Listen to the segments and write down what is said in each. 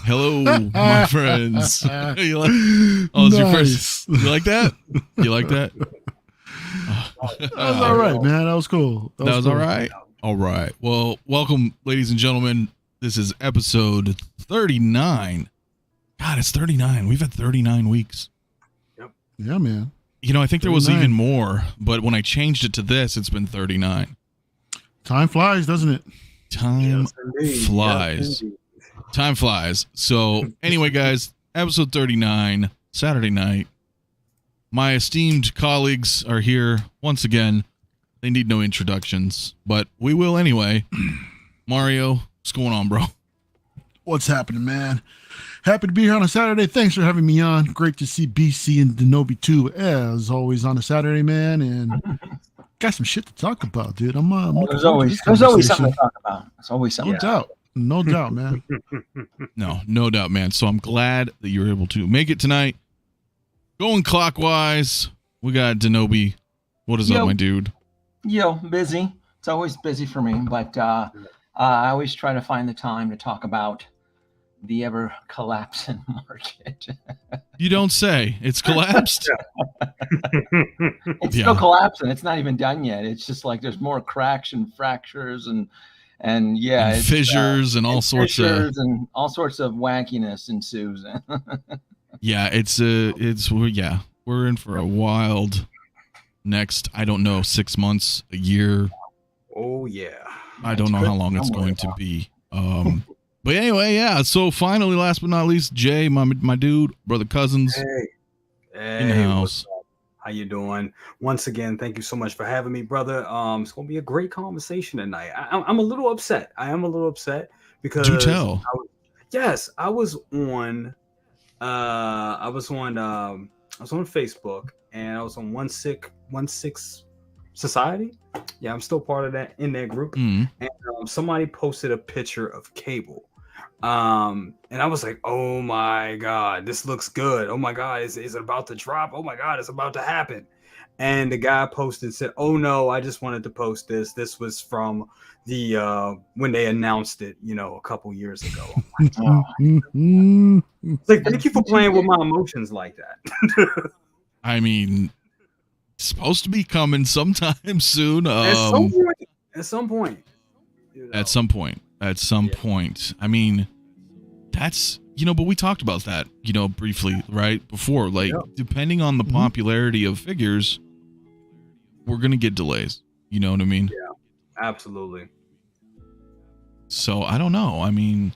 Hello, my friends. You like, it's your first. You like that? You like that? That was all right, man. That was cool. That was cool. All right. All right. Well, welcome, ladies and gentlemen. This is episode 39. God, it's 39. We've had 39 weeks. Yep. Yeah, man. You know, I think 39. There was even more, but when I changed it to this, it's been 39. Time flies, doesn't it? Time flies. Yes, time flies. So, anyway, guys, episode 39, Saturday night. My esteemed colleagues are here once again. They need no introductions, but we will anyway. Mario, what's going on, bro? What's happening, man? Happy to be here on a Saturday. Thanks for having me on. Great to see BC and Denobi too, as always on a Saturday, man. And got some shit to talk about, dude. There's always something to talk about. There's always something. No doubt, man. No doubt, man. So I'm glad that you were able to make it tonight. Going clockwise, we got Denobi. What is up, my dude? Yo, busy. It's always busy for me, but I always try to find the time to talk about the ever collapsing market. You don't say. It's collapsed. It's still collapsing. It's not even done yet. It's just like there's more cracks and fractures and fissures and all sorts of wankiness ensues. Yeah, we're in for a wild next, I don't know, 6 months, a year. Oh yeah. I don't know how long it's going to be. But anyway, yeah. So finally, last but not least, Jay, my dude, brother Cousins, in the house. How you doing? Once again, thank you so much for having me, brother. It's gonna be a great conversation tonight. I'm a little upset. I am a little upset because do tell. I was on Facebook and I was on One Six Society. Yeah, I'm still part of that in that group. And somebody posted a picture of Cable. And I was like, oh my God, this looks good. Oh my God, is it about to drop? Oh my God, it's about to happen. And the guy posted, said, oh no, I just wanted to post this. This was from the when they announced it, a couple years ago. Like, oh. It's like, thank you for playing with my emotions like that. I mean, it's supposed to be coming sometime soon. At some point. At some point. I mean, that's, but we talked about that, briefly, right? Before, depending on the popularity of figures, we're going to get delays. You know what I mean? Yeah, absolutely. So I don't know. I mean,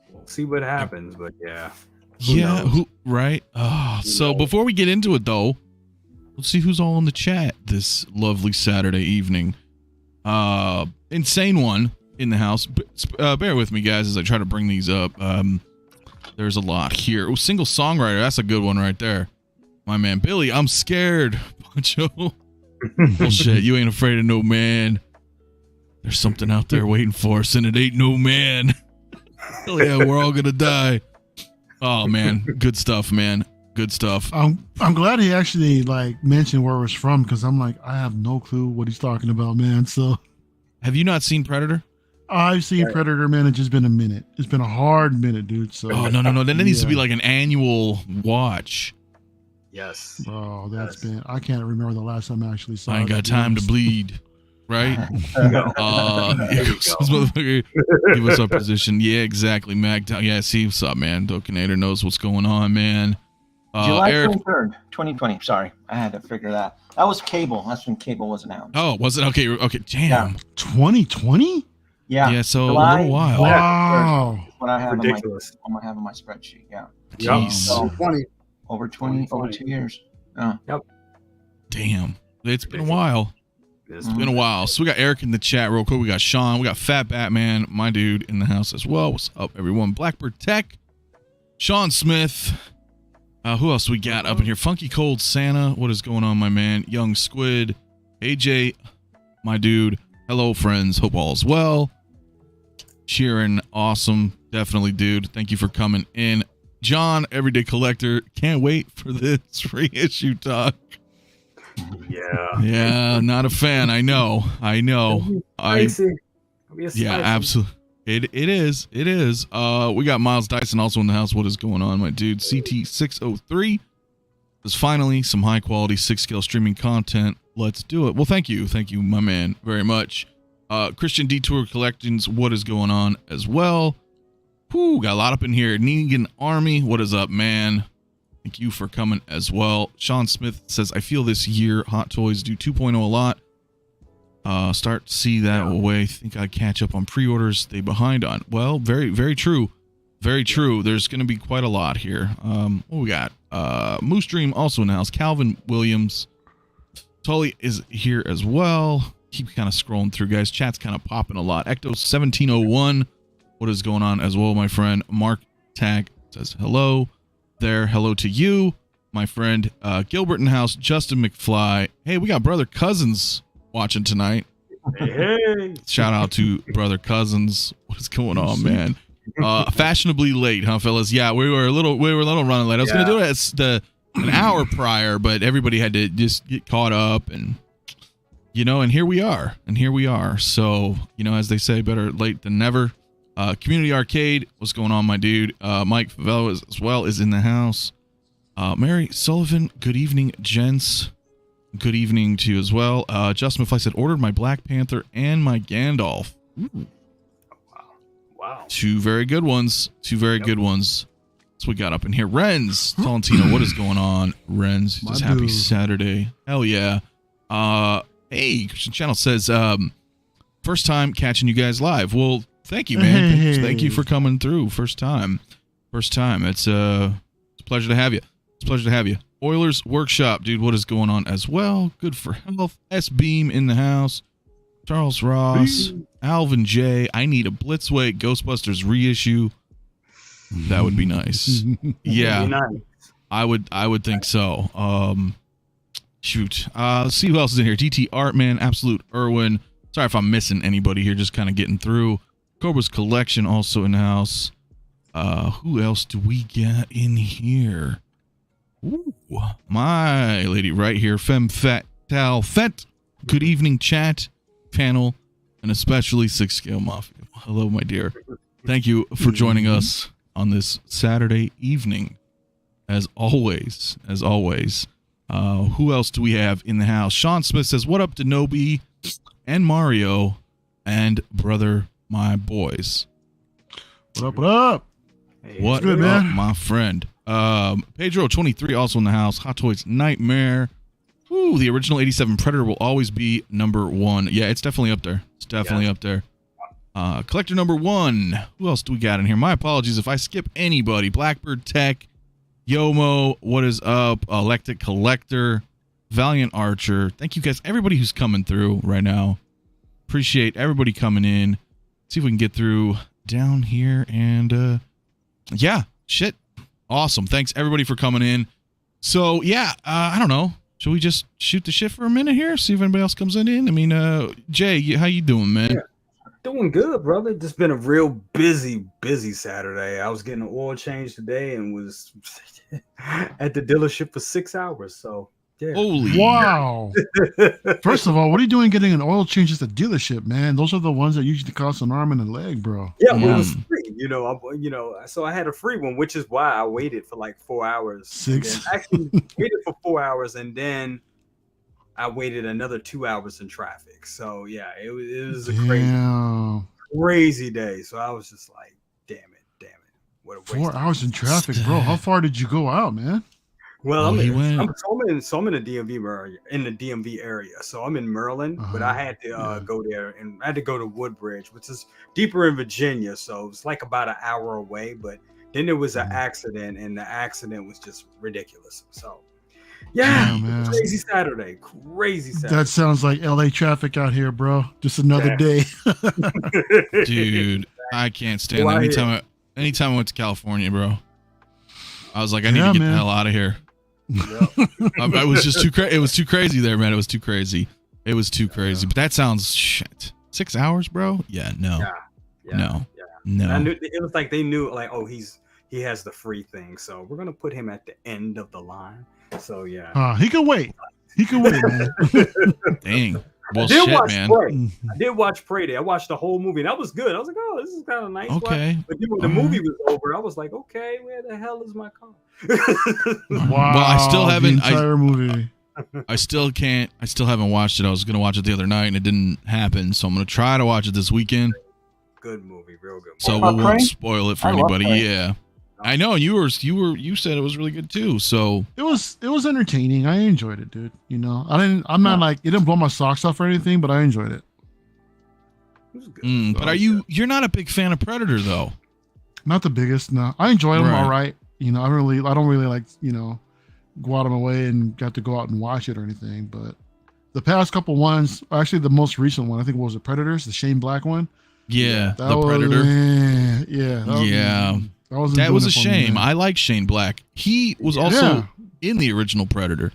we'll see what happens, but yeah. Right? So before we get into it, though, let's see who's all in the chat this lovely Saturday evening. Insane One in the house. Bear with me, guys, as I try to bring these up. There's a lot here. Oh, single songwriter. That's a good one right there. My man, Billy, I'm scared. Poncho. Bullshit. You ain't afraid of no man. There's something out there waiting for us, and it ain't no man. Hell yeah, we're all gonna die. Oh, man. Good stuff, man. Good stuff. I'm glad he actually mentioned where it was from, because I'm like, I have no clue what he's talking about, man. So, have you not seen Predator? I've seen Predator, man. It's just been a minute. It's been a hard minute, dude. So, no. That needs to be like an annual watch. Yes. Oh, been. I can't remember the last time I actually saw. I ain't got time to bleed. Right? Give us our position. Yeah, exactly, Mag. Yeah, see what's up, man. Dokinator knows what's going on, man. July 23rd, 2020. Sorry, I had to figure that. That was Cable. That's when Cable was announced. Oh, was it? Okay, damn. Yeah. 2020? Yeah. Yeah, so July, a little while. Wow. What I have ridiculous. on my spreadsheet. Yeah. Jeez. So, over 2 years. Yeah. Yep. Damn. It's been a while. It's been a while. So we got Eric in the chat real quick. We got Sean. We got Fat Batman, my dude, in the house as well. What's up, everyone? Blackbird Tech. Sean Smith. Who else we got up in here? Funky Cold Santa. What is going on, my man? Young Squid. AJ, my dude. Hello, friends. Hope all is well. Sheeran, awesome. Definitely, dude. Thank you for coming in. John, Everyday Collector. Can't wait for this reissue talk. Yeah, not a fan. I know. Yeah, absolutely. It is. We got Miles Dyson also in the house. What is going on, my dude? CT603. There's finally some high quality 6-scale streaming content. Let's do it. Well, thank you, my man, very much. Christian Detour Collections. What is going on as well? Whew, got a lot up in here. Negan Army. What is up, man? Thank you for coming as well. Sean Smith says, I feel this year Hot Toys do 2.0 a lot. Start to see that way. Think I catch up on pre-orders they behind on. Well, very, very true. Very true. There's going to be quite a lot here. What we got? Moose Dream also in the house. Calvin Williams. Tully is here as well. Keep kind of scrolling through, guys. Chat's kind of popping a lot. Ecto 1701. What is going on as well, my friend? Mark Tag says hello there. Hello to you, my friend. Gilbert in the house. Justin McFly. Hey, we got Brother Cousins watching tonight. Hey. Shout out to Brother Cousins. What is going on, man? Fashionably late, huh, fellas? Yeah, we were a little running late. I was gonna do it an hour prior, but everybody had to just get caught up, and and here we are. So, as they say, better late than never. Community Arcade, what's going on, my dude? Mike Favello as well is in the house. Mary Sullivan, good evening, gents. Good evening to you as well. Justin McFly said, ordered my Black Panther and my Gandalf. Ooh. Wow. Two very good ones. Good ones. So we got up in here. Renz, Tolentino, what is going on? Renz, just happy Saturday. Hell yeah. Hey, Christian Channel says, first time catching you guys live. Well, thank you, man. Hey. Thank you for coming through. First time. It's a pleasure to have you. Oilers Workshop, dude, what is going on as well? Good for health. S-Beam in the house. Charles Ross. Alvin J. I need a Blitzway Ghostbusters reissue. That would be nice. Yeah. Nice. I would think so. Shoot. Let's see who else is in here. DT Artman, Absolute Irwin. Sorry if I'm missing anybody here, just kind of getting through. Cobra's Collection also in the house. Who else do we get in here? Ooh, my lady right here, Femme Fatale Fett. Good evening, chat, panel, and especially 6-scale Mafia. Hello, my dear. Thank you for joining us on this Saturday evening. As always. Who else do we have in the house? Sean Smith says, what up to Nobi and Mario and brother, my boys? What up? Hey, What good, up, man? my friend? Pedro 23 also in the house. Hot Toys Nightmare. Ooh, the original 87 Predator will always be number 1. Yeah, it's definitely up there. Up there. Collector number 1. Who else do we got in here? My apologies if I skip anybody. Blackbird Tech, Yomo, what is up? Electric Collector, Valiant Archer. Thank you guys, everybody who's coming through right now. Appreciate everybody coming in. See if we can get through down here, and yeah, shit. Awesome. Thanks everybody for coming in. So yeah, I don't know. Should we just shoot the shit for a minute here? See if anybody else comes in? I mean, Jay, how you doing, man? Yeah. Doing good, brother. Just been a real busy Saturday. I was getting an oil change today and was at the dealership for 6 hours. So yeah. Holy Wow. First of all, what are you doing getting an oil change at the dealership, man? Those are the ones that usually cost an arm and a leg, bro. Yeah, well, it was free. So I had a free one, which is why I waited for like 4 hours. 6. Actually waited for 4 hours, and then I waited another 2 hours in traffic. So yeah, it was a crazy day. So I was just like, damn it. What a waste. 4 hours in traffic, bro. How far did you go out, man? Well, Oh, I'm in the DMV area. So I'm in Maryland, but I had to go there, and I had to go to Woodbridge, which is deeper in Virginia. So it's like about an hour away. But then there was an accident, and the accident was just ridiculous. So yeah, crazy Saturday. That sounds like LA traffic out here, bro. Just another day. dude, I can't stand that. Anytime I went to California, bro, I was like, I need to get the hell out of here. Yep. It was just it was too crazy there, man. It was too crazy. But that sounds shit. 6 hours, bro? Yeah, no. No. And I knew, it was like they knew, like, oh, he has the free thing, so we're gonna put him at the end of the line. So yeah. He can wait. Man. Dang. Well, I did shit, watch man. Prey. I did watch Prey Day. I watched the whole movie, and that was good. I was like, oh, this is kind of nice. Okay. But then when the movie was over, I was like, okay, where the hell is my car? Wow. Well, I still haven't. The entire movie. I still haven't watched it. I was gonna watch it the other night, and it didn't happen. So I'm gonna try to watch it this weekend. Good movie, real good. So we Prey? won't spoil it for I love anybody. Prey. Yeah. I know you said it was really good too. So It was entertaining. I enjoyed it, dude. You know, I'm not like, it didn't blow my socks off or anything, but I enjoyed it. It was good. but you're not a big fan of Predator though? Not the biggest, no. I enjoyed them Right. all right. You know, I don't really like, you know, go out of my way and got to go out and watch it or anything. But the past couple ones, actually the most recent one, I think was the Predators, the Shane Black one. Yeah, That the was, Predator. Yeah. That was a shame. I like Shane Black. He was also in the original Predator.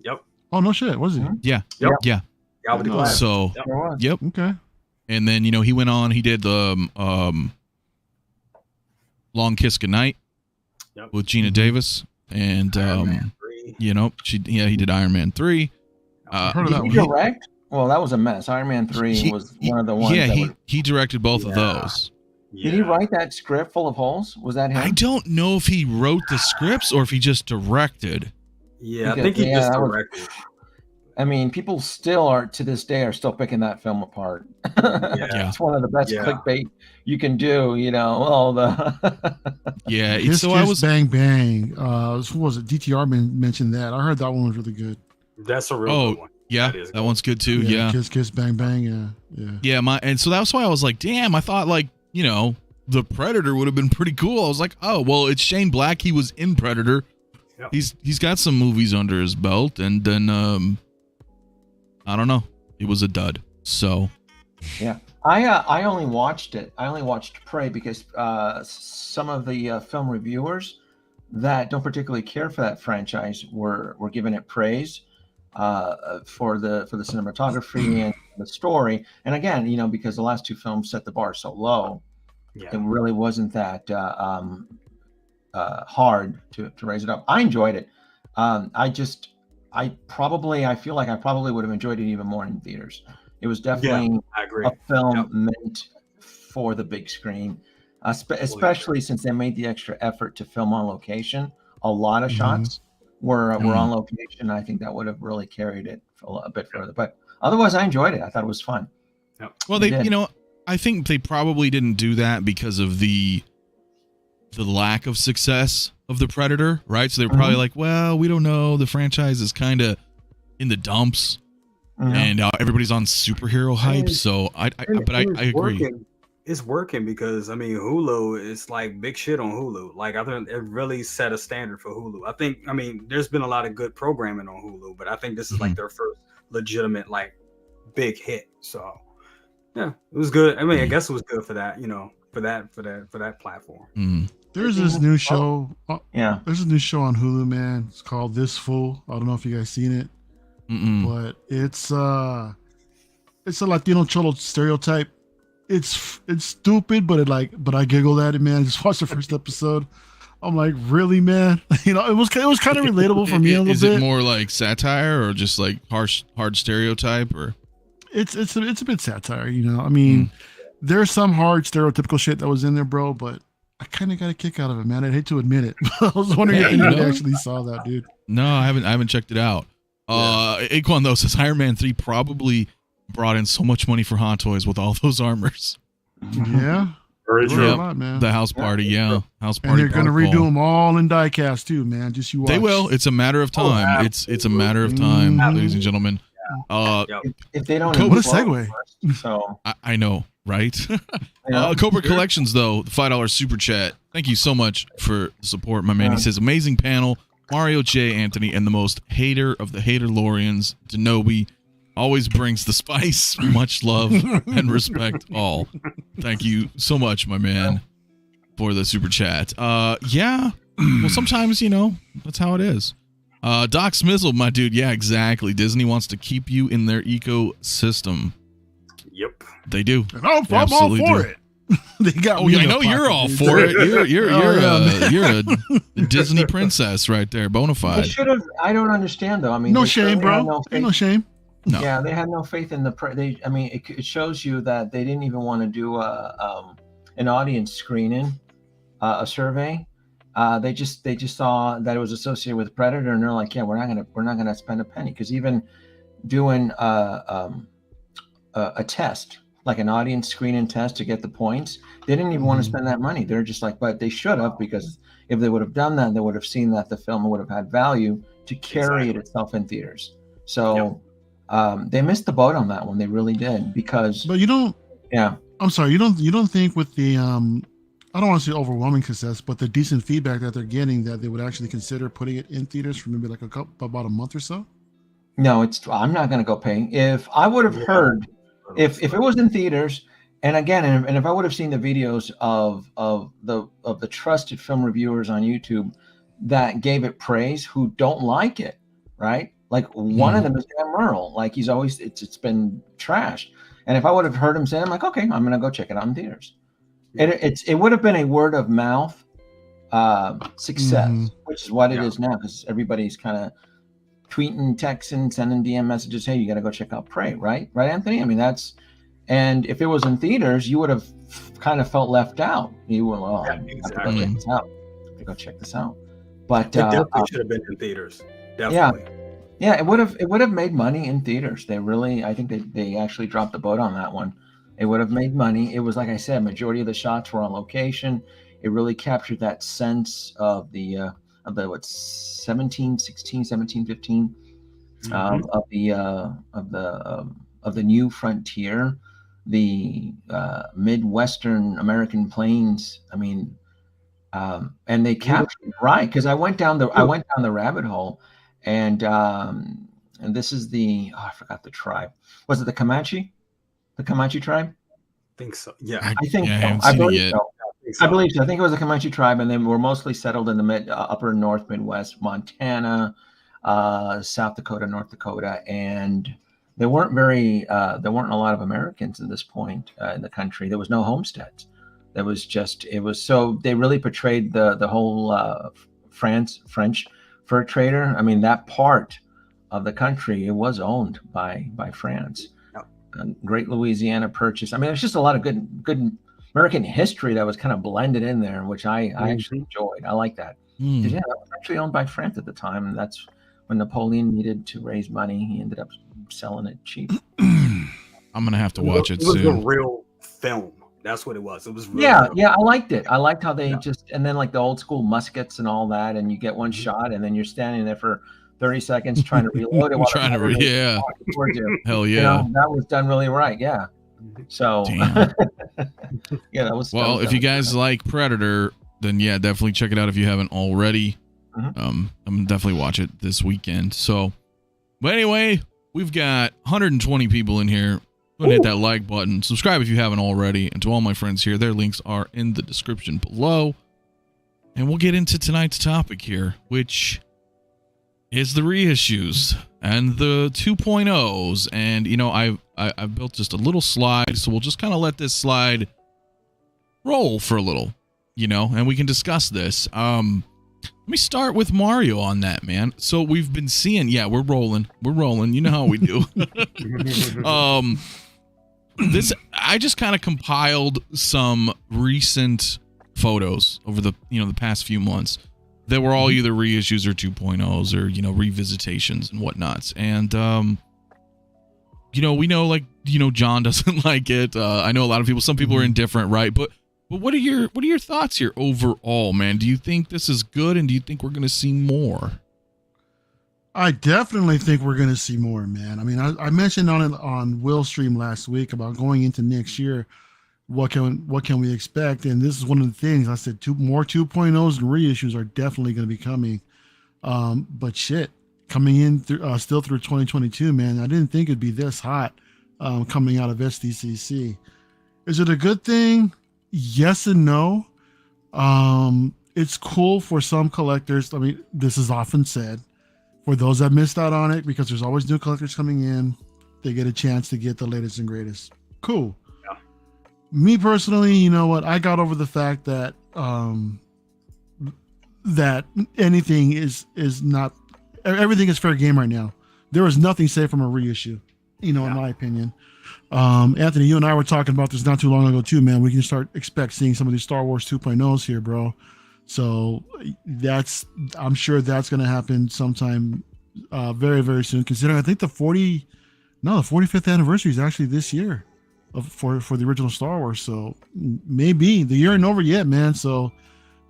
Yep. Oh, no shit. Was he? Yeah. Yep. Yeah. Yeah, with the glass. So, There was. yep. Okay. And then, you know, he went on, he did the Long Kiss Goodnight Yep. with Gina Davis. And, Iron Man 3. you know, he did Iron Man 3. I've heard of that Did he one. direct? Well, that was a mess. Iron Man 3 was one of the ones. Yeah, that he directed both of Yeah. those. Did he write that script full of holes? Was that him? I don't know if he wrote the scripts or if he just directed. Yeah, I Because- think he yeah, just that was- directed. I mean, people still are to this day are still picking that film apart. Yeah. It's one of the best Yeah. clickbait you can do. You know, all the Yeah, Kiss, so I Kiss, was Bang Bang. Who was it? DTR mentioned that. I heard that one was really good. That's a real Oh, good one. yeah, That is that one's good too. Yeah. Kiss, Kiss, Bang Bang. Yeah. And so that's why I was like, damn, I thought like, you know, the Predator would have been pretty cool. I was like, oh, well, it's Shane Black. He was in Predator. Yep. He's got some movies under his belt, and then I don't know, it was a dud. So yeah. I only watched it. I only watched Prey because some of the film reviewers that don't particularly care for that franchise were giving it praise for the cinematography and the story. And again, you know, because the last two films set the bar so low, Yeah. it really wasn't that hard to raise it up. I enjoyed it. I feel like I probably would have enjoyed it even more in theaters. It was definitely I agree. a film Yep. meant for the big screen, especially since they made the extra effort to film on location. A lot of shots were on location. I think that would have really carried it a bit further. But otherwise, I enjoyed it. I thought it was fun. well, They did. you know, I think they probably didn't do that because of the lack of success of the Predator, right? So they were probably like, well, we don't know. The franchise is kind of in the dumps, and everybody's on superhero hype. So I agree. It's working because I mean Hulu is like big shit on Hulu. Like I think it really set a standard for Hulu. I mean there's been a lot of good programming on Hulu, but I think this is like their first legitimate like big hit. So yeah, it was good. I mean I guess it was good for that, you know, for that platform. There's this new show. Yeah. There's a new show on Hulu, man. It's called This Fool. I don't know if you guys seen it, but it's a Latino cholo stereotype. It's stupid, but I giggled at it, man. I just watched the first episode. I'm like, really, man? You know, it was kind of relatable for me a little Is bit. it more like satire or just like hard stereotype or? It's a bit satire, you know. I mean, there's some hard stereotypical shit that was in there, bro, but I kind of got a kick out of it, man. I'd hate to admit it. I was wondering if anybody actually saw that, dude. No, I haven't checked it out. Aquan though says Iron Man 3 probably brought in so much money for Hot Toys with all those armors. Yeah. Very A true. lot, man. The house party, house And party. they're gonna protocol. redo them all in diecast too, man. Just you watch. They will. It's a matter of time. It's a matter of time, ladies and gentlemen. If they don't, What a implode segue. first, so I know, right? know. Cobra Collections, though, the $5 super chat. Thank you so much for the support, my man. He says, amazing panel. Mario J. Anthony and the most hater of the hater-lorians, 𝗕𝗏𝗎, always brings the spice. Much love and respect all. Thank you so much, my man, for the super chat. Yeah. Well, sometimes, you know, that's how it is. Doc Smizzle, my dude. Yeah, exactly. Disney wants to keep you in their ecosystem. Yep. They do. And I'm all absolutely for do. it. They got Oh, me yeah, I in the know you're pocket, all dude. for it. You're yeah, a Disney princess right there, bona they fide. should have. I don't understand though. I mean, No they shame, certainly have bro. no Ain't no shame. No. Yeah, they had no faith in I mean, it shows you that they didn't even want to do an audience screening, a survey. They just saw that it was associated with Predator, and they're like, yeah, we're not gonna spend a penny, because even doing a test, like an audience screening test to get the points, they didn't even want to spend that money. They're just like, but they should have, because if they would have done that, they would have seen that the film would have had value to carry it itself in theaters. So they missed the boat on that one. They really did, because. But you don't. Yeah. I'm sorry. You don't think with the I don't want to say overwhelming success, but the decent feedback that they're getting, that they would actually consider putting it in theaters for maybe like about a month or so? No, I'm not going to go pay. If I would have heard, if it was in theaters, and again, and if I would have seen the videos of the trusted film reviewers on YouTube that gave it praise, who don't like it, right? Like one of them is Dan Merle. Like he's always, it's been trashed. And if I would have heard him say, I'm like, okay, I'm going to go check it out in theaters. It would have been a word of mouth success, which is what it is now, because everybody's kind of tweeting, texting, sending DM messages. Hey, you got to go check out Prey, right? Right, Anthony? I mean, and if it was in theaters, you would have kind of felt left out. You would, I have to go check this out. I have to go check this out. But it definitely should have been in theaters. Definitely. Yeah, it would have made money in theaters. I think they actually dropped the boat on that one. It would have made money. It was, like I said, majority of the shots were on location. It really captured that sense of the 1716, 1715 of the new frontier, the Midwestern American plains. I mean, and they captured it right, because I went down the rabbit hole, and this is I forgot the tribe. Was it the Comanche? The Comanche tribe? I think so. Yeah. I think so. I believe so. I believe so. I think it was the Comanche tribe, and they were mostly settled in the upper North Midwest, Montana, South Dakota, North Dakota, and there weren't a lot of Americans at this point in the country. There was no homesteads. So they really portrayed the whole French fur trader. I mean, that part of the country, it was owned by France. Great Louisiana Purchase. I mean, there's just a lot of good American history that was kind of blended in there, which I actually enjoyed. I like that. Because that was actually owned by France at the time, and that's when Napoleon needed to raise money. He ended up selling it cheap. I'm gonna have to watch it soon. It was a real film. That's what it was. It was real yeah. I liked it. I liked how they and then like the old school muskets and all that, and you get one shot, and then you're standing there for 30 seconds trying to reload it. Hell yeah. You know, that was done really right. Yeah. So that was. Well, if you guys like Predator, then definitely check it out if you haven't already. I'm gonna definitely watch it this weekend. So, but anyway, we've got 120 people in here. Go ahead and hit that like button. Subscribe if you haven't already. And to all my friends here, their links are in the description below. And we'll get into tonight's topic here, which is the reissues and the 2.0s. And, I've built just a little slide, so we'll just kind of let this slide roll for a little, and we can discuss this. Let me start with Mario on that, man. So we've been seeing, we're rolling. You know how we do. I just kind of compiled some recent photos over the past few months that were all either reissues or 2.0s or, revisitations and whatnots. And, we know, John doesn't like it. I know a lot of some people are indifferent, right? But what are your thoughts here overall, man? Do you think this is good, and do you think we're going to see more? I definitely think we're going to see more, man. I mean, I mentioned on Will's stream last week about going into next year, what can we expect? And this is one of the things I said. More 2.0s and reissues are definitely going to be coming. But shit, coming in still through 2022, man. I didn't think it'd be this hot coming out of SDCC. Is it a good thing? Yes and no. It's cool for some collectors. I mean, this is often said. For those that missed out on it, because there's always new collectors coming in, they get a chance to get the latest and greatest. Cool. Yeah. Me personally, you know what? I got over the fact that that anything is not, everything is fair game right now. There is nothing safe from a reissue. in my opinion. Anthony, you and I were talking about this not too long ago too, man. We can start seeing some of these Star Wars 2.0s here, bro. So I'm sure that's going to happen sometime very, very soon, considering I think the 45th anniversary is actually this year for the original Star Wars. So maybe the year ain't over yet, man. So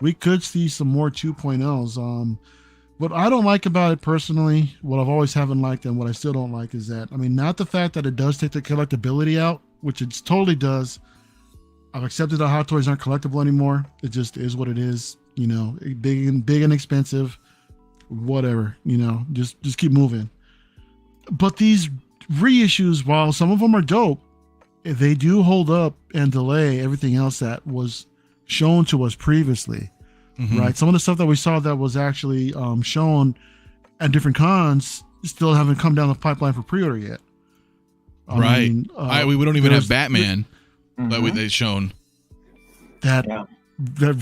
we could see some more 2.0s. What I don't like about it personally, what I've always haven't liked and what I still don't like is that, I mean, not the fact that it does take the collectability out, which it totally does. I've accepted that Hot Toys aren't collectible anymore. It just is what it is, big and expensive, whatever, just keep moving. But these reissues, while some of them are dope, they do hold up and delay everything else that was shown to us previously. Right, some of the stuff that we saw that was actually shown at different cons still haven't come down the pipeline for pre-order yet. Right, we don't even have Batman, but they've shown that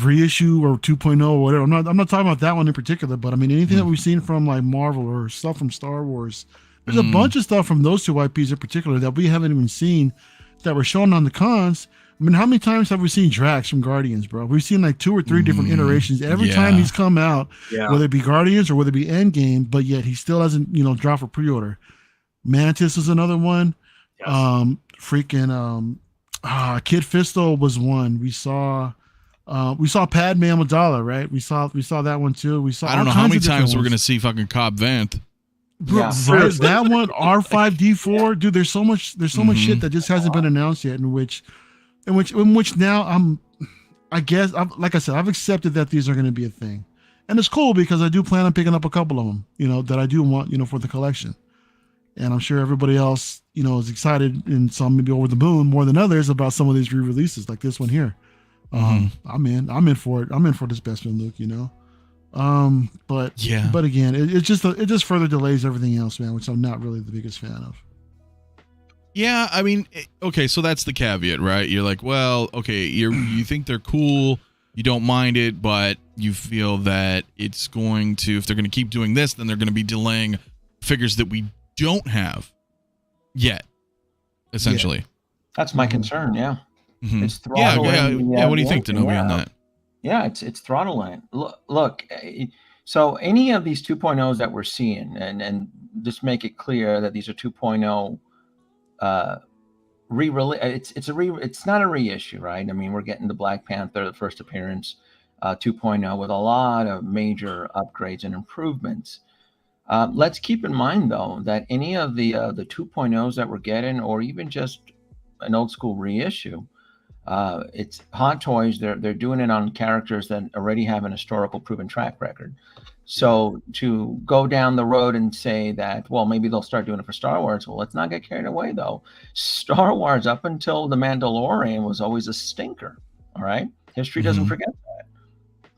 reissue or 2.0 or whatever. I'm not talking about that one in particular, but I mean anything that we've seen from like Marvel or stuff from Star Wars. There's a bunch of stuff from those two IPs in particular that we haven't even seen that were shown on the cons. I mean, how many times have we seen Drax from Guardians, bro? We've seen like 2 or 3 different iterations every time he's come out, whether it be Guardians or whether it be Endgame, but yet he still hasn't, dropped for pre-order. Mantis is another one. Yes. Kid Fisto was one. We saw Padme Amidala, right? We saw that one too. We saw. I don't know how many times we're gonna see fucking Cobb Vanth. Bro, right, that one R5D4, dude. There's so much shit that just hasn't been announced yet, in which now I guess like I said, I've accepted that these are going to be a thing, and it's cool because I do plan on picking up a couple of them, that I do want, for the collection, and I'm sure everybody else, is excited and some maybe over the moon more than others about some of these re-releases like this one here. I'm in for it. I'm in for this Bespin Luke, but again, it just further delays everything else, man, which I'm not really the biggest fan of. Yeah, I mean, okay, so that's the caveat, right? You're like, well, okay, you think they're cool, you don't mind it, but you feel that it's going to, if they're going to keep doing this, then they're going to be delaying figures that we don't have yet, essentially. Yeah. That's my concern, yeah. It's throttling. Yeah, what do you think, Denobi, on that? Yeah, it's throttling. Look, so any of these 2.0s that we're seeing, and just make it clear that these are 2.0 it's not a reissue, right? I mean, we're getting the Black Panther, the first appearance, 2.0 with a lot of major upgrades and improvements. Let's keep in mind though that any of the 2.0s that we're getting, or even just an old school reissue, it's Hot Toys. They're doing it on characters that already have an historical proven track record. So to go down the road and say that, well, maybe they'll start doing it for Star Wars. Well, let's not get carried away, though. Star Wars, up until The Mandalorian, was always a stinker. All right. History doesn't forget that.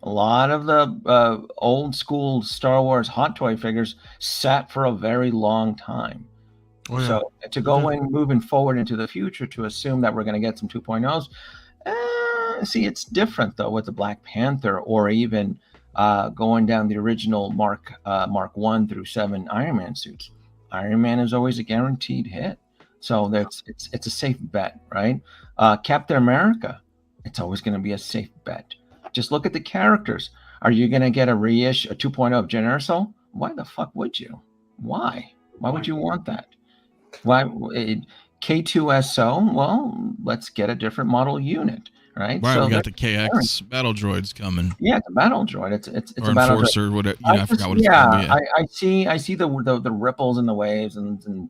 A lot of the old school Star Wars Hot Toy figures sat for a very long time. Oh, yeah. So to go in moving forward into the future to assume that we're going to get some 2.0s, see, it's different, though, with the Black Panther, or even going down the original Mark 1 through 7 Iron Man suits. Iron Man is always a guaranteed hit, so it's a safe bet, right? Captain America, it's always going to be a safe bet. Just look at the characters. Are you going to get a 2.0 of Jyn Erso? Why the fuck would you? Why would you want that? Why K2SO? Well, let's get a different model unit. Right, so we got the KX battle droids coming. Yeah, it's a battle droid. It's or a battle enforcer, whatever. I forgot what it's called. Yeah, I see the ripples and the waves and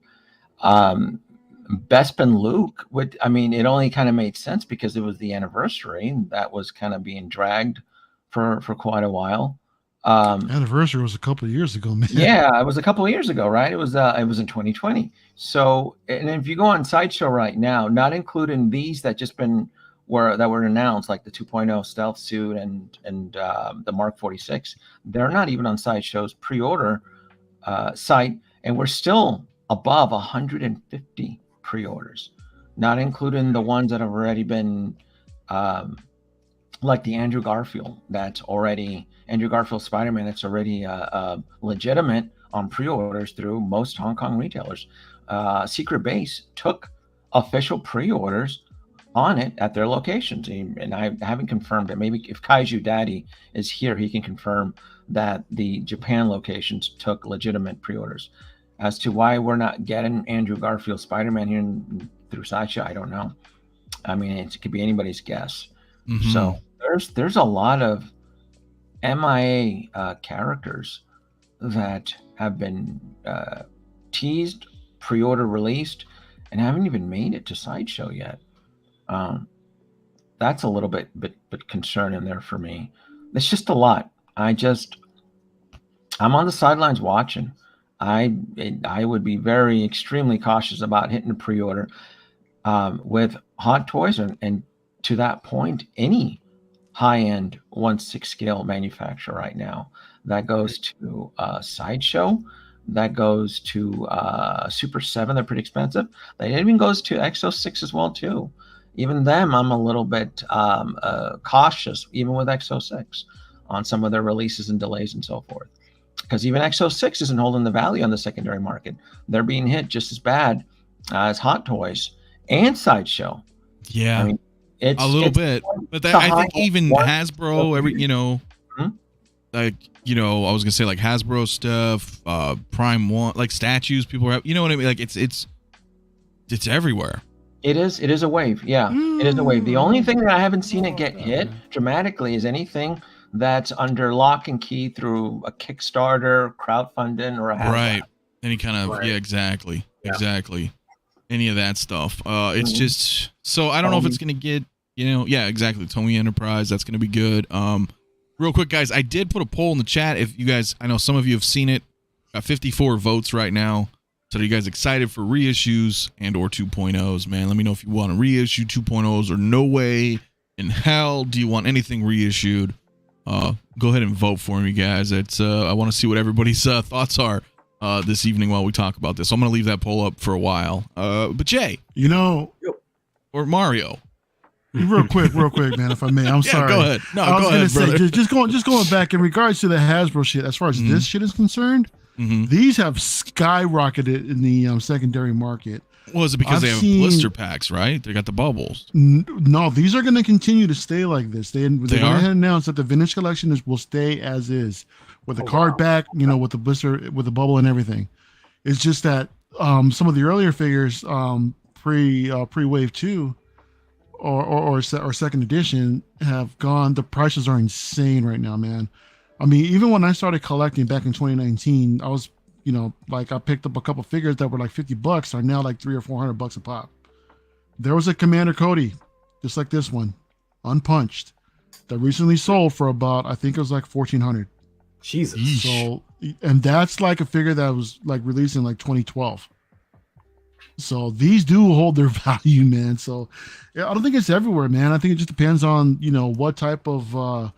Bespin Luke. It only kind of made sense because it was the anniversary that was kind of being dragged for quite a while. Anniversary was a couple of years ago, man. Yeah, it was a couple of years ago, right? It was in 2020. So, and if you go on Sideshow right now, not including these that were announced, like the 2.0 stealth suit and the Mark 46, they're not even on Sideshow's pre-order site, and we're still above 150 pre-orders, not including the ones that have already been like the Andrew Garfield Spider-Man that's already legitimate on pre-orders through most Hong Kong retailers. Secret Base took official pre-orders on it at their locations, and I haven't confirmed it. Maybe if Kaiju Daddy is here, he can confirm that the Japan locations took legitimate pre-orders. As to why we're not getting Andrew Garfield Spider-Man here through Sideshow, I don't know. I mean, it could be anybody's guess. Mm-hmm. So there's a lot of MIA characters that have been teased, pre-order released, and haven't even made it to Sideshow yet. That's a little bit concerning there for me. It's just a lot. I'm on the sidelines watching. I would be very extremely cautious about hitting a pre-order with Hot Toys, and to that point, any high-end 1/6 scale manufacturer right now. That goes to Sideshow. That goes to Super 7. They're pretty expensive. That even goes to X06 as well too. Even them, I'm a little bit cautious, even with X06, on some of their releases and delays and so forth. Because even X06 isn't holding the value on the secondary market. They're being hit just as bad as Hot Toys and Sideshow. Yeah, I mean, it's a little bit, but I think even Hasbro, like, I was gonna say like Hasbro stuff, Prime One, like statues people have, you know what I mean? Like it's everywhere. It is a wave. Yeah, it is a wave. The only thing that I haven't seen it get hit dramatically is anything that's under lock and key through a Kickstarter, crowdfunding, or a right. Any kind of exactly. Any of that stuff. It's just so I don't know if it's gonna get exactly. Tomy Enterprise, that's gonna be good. Real quick, guys, I did put a poll in the chat. If you guys, I know some of you have seen it. Got 54 votes right now. So are you guys excited for reissues and or 2.0s, man? Let me know if you want to reissue 2.0s or no way in hell do you want anything reissued. Go ahead and vote for me, guys. It's I want to see what everybody's thoughts are this evening while we talk about this. So I'm going to leave that poll up for a while. But Jay, or Mario. Real quick, man, if I may. I'm sorry. Go ahead. No, I was go ahead, gonna brother. say, just going back in regards to the Hasbro shit, as far as this shit is concerned, these have skyrocketed in the secondary market. Well, is it because they have blister packs, right? They got the bubbles. No, these are going to continue to stay like this. They went ahead and announced that the vintage collection will stay as is, with the card back, with the blister, with the bubble and everything. It's just that some of the earlier figures, pre Wave 2 or second edition, have gone. The prices are insane right now, man. I mean, even when I started collecting back in 2019, I was, I picked up a couple figures that were like $50, are now like $300 or $400 a pop. There was a Commander Cody, just like this one, unpunched, that recently sold for about, I think it was like $1,400. Jesus. So, and that's like a figure that was like released in like 2012. So these do hold their value, man. So I don't think it's everywhere, man. I think it just depends on, what type of, I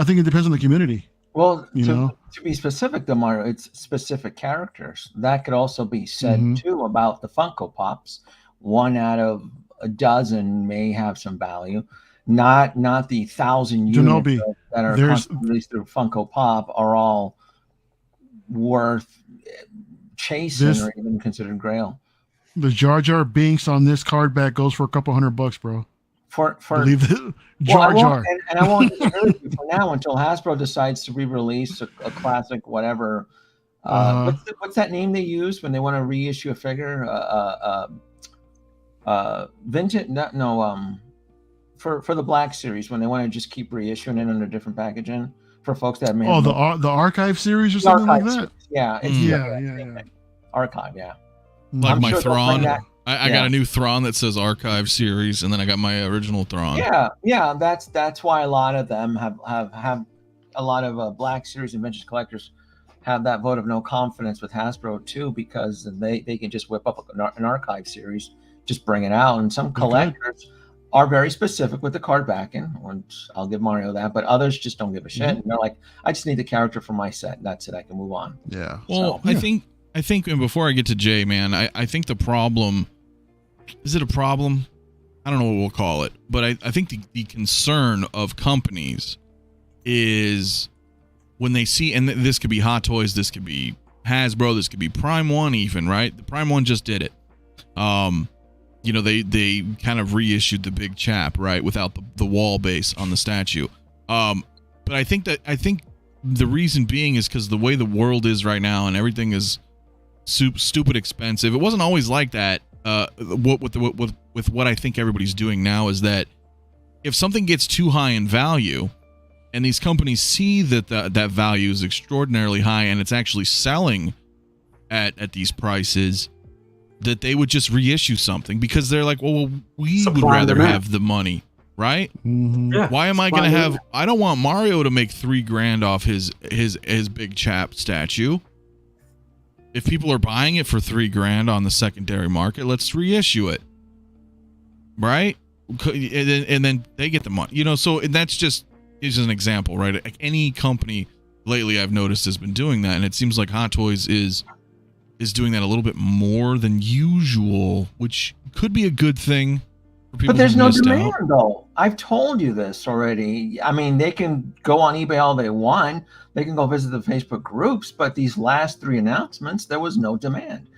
think it depends on the community. Well, to be specific, though, Mario, it's specific characters. That could also be said, too, about the Funko Pops. 1 out of a dozen may have some value. Not the 1,000 units that are released through Funko Pop are all worth chasing or even considered grail. The Jar Jar Binks on this card back goes for a couple $100, bro. Believe it. Jar Jar. And I won't really for now until Hasbro decides to re-release a classic whatever. What's that name they use when they want to reissue a figure? Vintage? For the Black Series, when they want to just keep reissuing it under different packaging for folks that may. The Archive series or something like that. Series. Yeah, it's Archive. Yeah. Like my Thrawn. I got a new Thrawn that says Archive Series, and then I got my original Thrawn. Yeah. That's why a lot of them have a lot of Black Series and vintage collectors have that vote of no confidence with Hasbro too, because they can just whip up an Archive Series, just bring it out, and some collectors are very specific with the card backing, and I'll give Mario that, but others just don't give a shit. And they're like, I just need the character for my set. That's it. I can move on. Yeah. Well, I think, and before I get to Jay, man, I think the problem, is it a problem? I don't know what we'll call it, but I think the concern of companies is when they see, and this could be Hot Toys, this could be Hasbro. This could be Prime One, even, right? The Prime One just did it. You know, they kind of reissued the big chap, right, without the wall base on the statue. But I think the reason being is because the way the world is right now and everything is stupid expensive. It wasn't always like that. With what I think everybody's doing now is that if something gets too high in value, and these companies see that that value is extraordinarily high and it's actually selling at these prices, that they would just reissue something because they're like, well, we would rather have the money, right? Mm-hmm. Yeah, Why am I going to have? I don't want Mario to make $3,000 off his big chap statue. If people are buying it for $3,000 on the secondary market, let's reissue it, right? And then they get the money, you know. So that's just is an example, right? Like any company lately I've noticed has been doing that, and it seems like Hot Toys is doing that a little bit more than usual, which could be a good thing for people. But there's no demand, out. though. I've told you this already. I mean, they can go on eBay all they want. They can go visit the Facebook groups, but these last 3 announcements, there was no demand.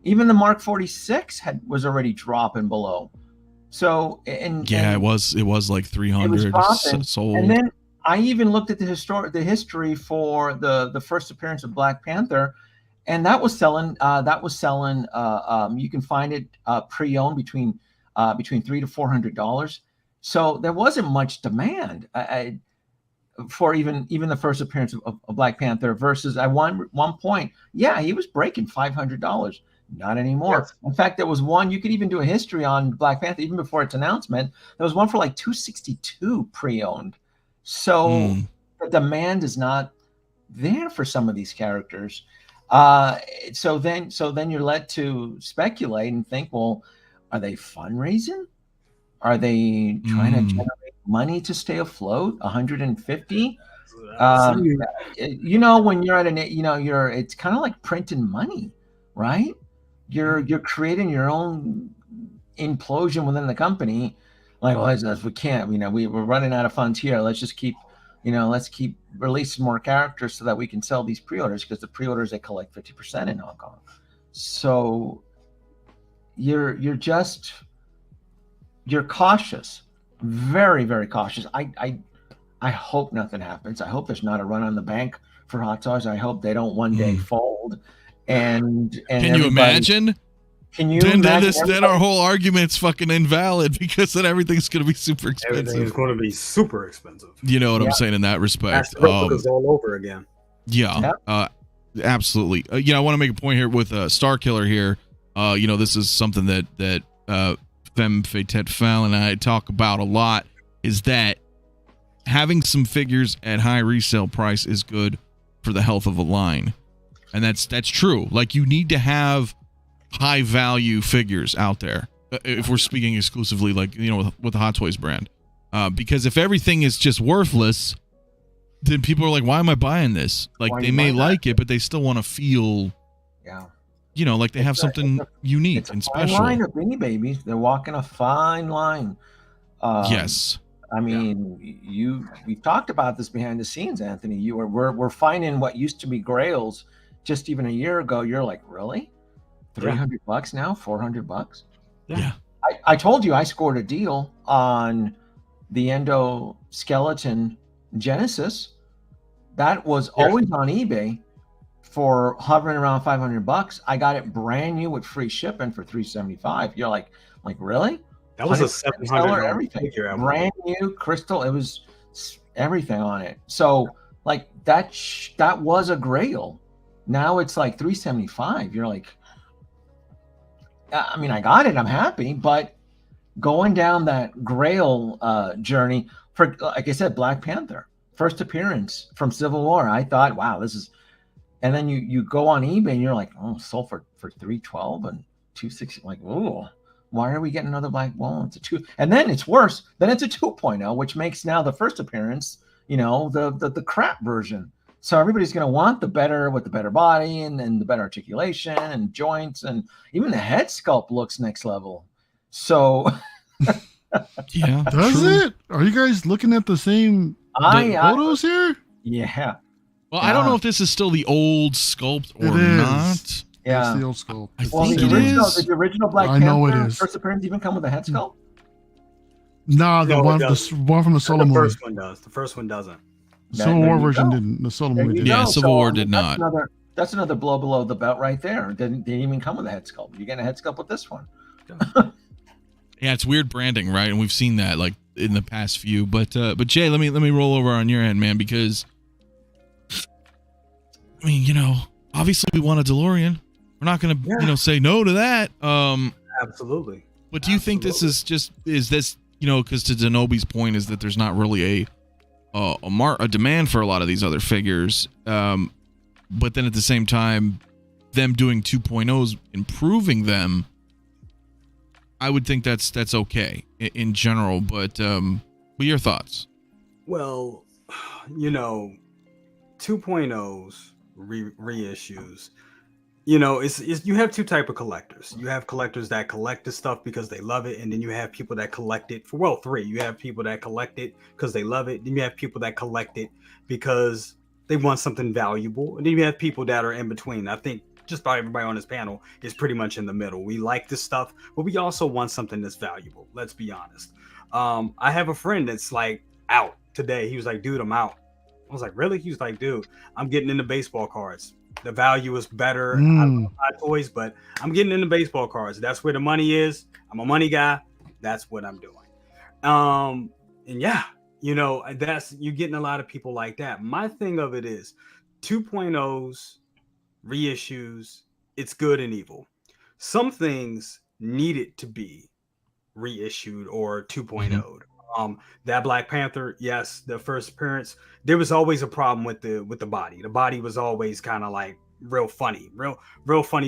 Even the Mark 46 was already dropping below. So it was like 300 sold. And then I even looked at the history for the first appearance of Black Panther, and that was selling. You can find it pre-owned between $300 to $400. So there wasn't much demand for even the first appearance of Black Panther. Versus at one point, yeah, he was breaking $500. Not anymore. Yes. In fact, there was one, you could even do a history on Black Panther even before its announcement. There was one for like $262 pre-owned. So the demand is not there for some of these characters. So then you're led to speculate and think, well, are they fundraising? Are they trying to generate money to stay afloat? 150? You know, when you're at it's kind of like printing money, right? You're creating your own implosion within the company. Like, well, we can't, we're running out of funds here. Let's just keep releasing more characters so that we can sell these pre-orders, because the pre-orders, they collect 50% in Hong Kong. So you're cautious, very, very cautious. I hope nothing happens. I hope there's not a run on the bank for Hot Toys. I hope they don't one day fold. And can you imagine? Then our whole argument's fucking invalid, because then everything's going to be super expensive. Everything's going to be super expensive. You know what I'm saying in that respect? Replicas all over again. Yeah. Absolutely. I want to make a point here with Star Killer here. This is something that 𝗕𝗘𝗖𝗢𝗠𝗘 and I talk about a lot, is that having some figures at high resale price is good for the health of a line. And that's true. Like, you need to have high value figures out there, if we're speaking exclusively, like, with the Hot Toys brand, because if everything is just worthless, then people are like, why am I buying this? Like, they may like it, but they still want to feel, like they have something unique and special. Fine line of Beanie Babies. They're walking a fine line. Yes. I mean, we've talked about this behind the scenes, Anthony. We're finding what used to be grails just even a year ago. You're like, really? $300 now? $400? Yeah. I told you I scored a deal on the endoskeleton Genesis. That was always on eBay for hovering around $500. I got it brand new with free shipping for $375. You're like really? That was a $700 everything. Brand new crystal. It was everything on it. So like that was a grail. Now it's like $375. You're like, I mean, I got it. I'm happy, but going down that grail journey for, like I said, Black Panther first appearance from Civil War. I thought, wow, this is, and then you go on eBay and you're like, oh, sold for $312 and $260. Like, oh, why are we getting another Black? Well, it's a 2, and then it's worse. Then it's a 2.0, which makes now the first appearance, the crap version. So everybody's going to want the better, with the better body and the better articulation and joints, and even the head sculpt looks next level. So yeah, does it? Are you guys looking at the same photos here? Yeah. Well, I don't know if this is still the old sculpt or not. Yeah, it's the old sculpt. I think it is. Did the original Black I know Panther it is. first appearance even come with a head sculpt? Nah, the No, it one doesn't. from the solo The movie. first one does. The first one doesn't. The Civil There War you version go. didn't. The solo There movie you did. Yeah, go. Civil War did that's not. That's another blow below the belt right there. It didn't even come with a head sculpt. You're getting a head sculpt with this one. Yeah, it's weird branding, right? And we've seen that like in the past few. But Jay, let me roll over on your end, man, because I mean, obviously we want a DeLorean. We're not gonna, say no to that. Absolutely. But do you think this is this, because to Denobi's point is that there's not really a demand for a lot of these other figures. But then at the same time, them doing 2.0s, improving them, I would think that's okay in general. But what are your thoughts? Well, 2.0s, reissues. It's you have two type of collectors. You have collectors that collect the stuff because they love it, and then you have people that collect it for three. You have people that collect it because they love it. Then you have people that collect it because they want something valuable, and then you have people that are in between. I think just about everybody on this panel is pretty much in the middle. We like this stuff, but we also want something that's valuable. Let's be honest. I have a friend that's like out today. He was like, "Dude, I'm out." I was like, "Really?" He was like, "Dude, I'm getting into baseball cards. The value is better. I love my toys, but I'm getting into baseball cards. That's where the money is. I'm a money guy. That's what I'm doing." And yeah, that's you're getting a lot of people like that. My thing of it is 2.0s, reissues, it's good and evil. Some things needed to be reissued or 2.0'd. That Black Panther, yes, the first appearance, there was always a problem with the body. The body was always kind of like real funny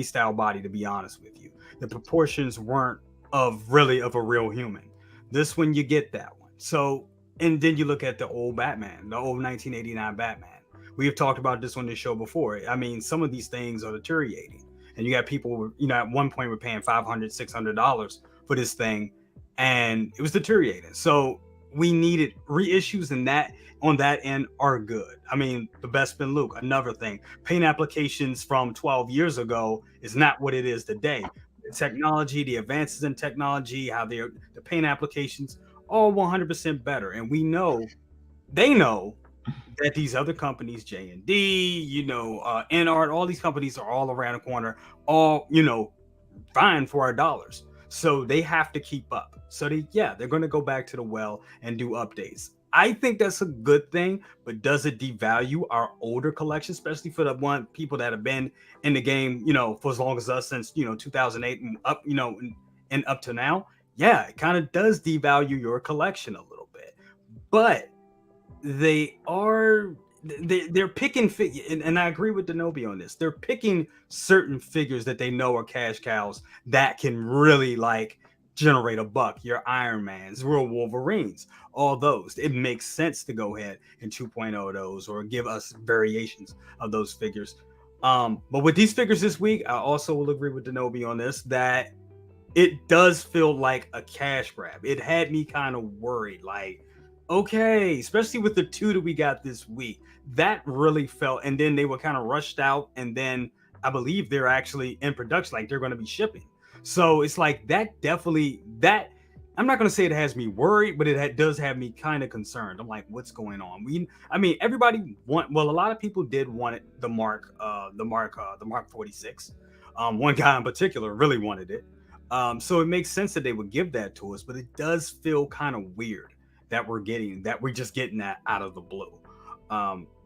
style body, to be honest with you. The proportions weren't of a real human. This one, you get that one. So, and then you look at the old Batman, the old 1989 Batman. We have talked about this on this show before. I mean, some of these things are deteriorating, and you got people, at one point were paying $500, $600 for this thing, and it was deteriorating. So we needed reissues, and that on that end are good. I mean, the Best Ben Luke, another thing. Paint applications from 12 years ago is not what it is today. The technology, the advances in technology, how the paint applications, all 100% better. And they know that these other companies, J&D, NART, all these companies are all around the corner, all, vying for our dollars. So they have to keep up. So they're going to go back to the well and do updates. I think that's a good thing, but does it devalue our older collection, especially for the people that have been in the game, for as long as us, since 2008 and up, and up to now? Yeah, it kind of does devalue your collection a little bit, but they're picking and I agree with Denobi on this. They're picking certain figures that they know are cash cows that can really generate a buck. Your Iron Mans, real Wolverines, all those. It makes sense to go ahead and 2.0 those or give us variations of those figures. But with these figures this week, I also will agree with Denobi on this, that it does feel like a cash grab. It had me kind of worried, okay, especially with the two that we got this week, that really felt, and then they were kind of rushed out, and then I believe they're actually in production, they're going to be shipping. So it's that definitely, I'm not going to say it has me worried, but it does have me kind of concerned. I'm like, what's going on? Everybody a lot of people did want it, the Mark 46. One guy in particular really wanted it. So it makes sense that they would give that to us, but it does feel kind of weird that we're just getting that out of the blue.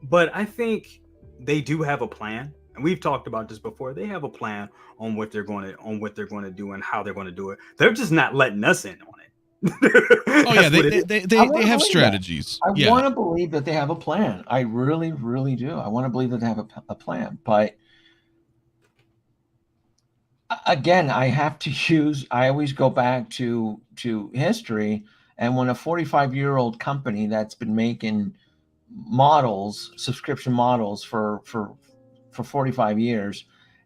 But I think they do have a plan, and we've talked about this before. They have a plan on what they're going to do and how they're going to do it. They're just not letting us in on it. Oh yeah, they have strategies. I want to believe that they have a plan. I really, really do. I want to believe that they have a plan, but again, I always go back to history. And when a 45-year-old company that's been making subscription models for 45 years,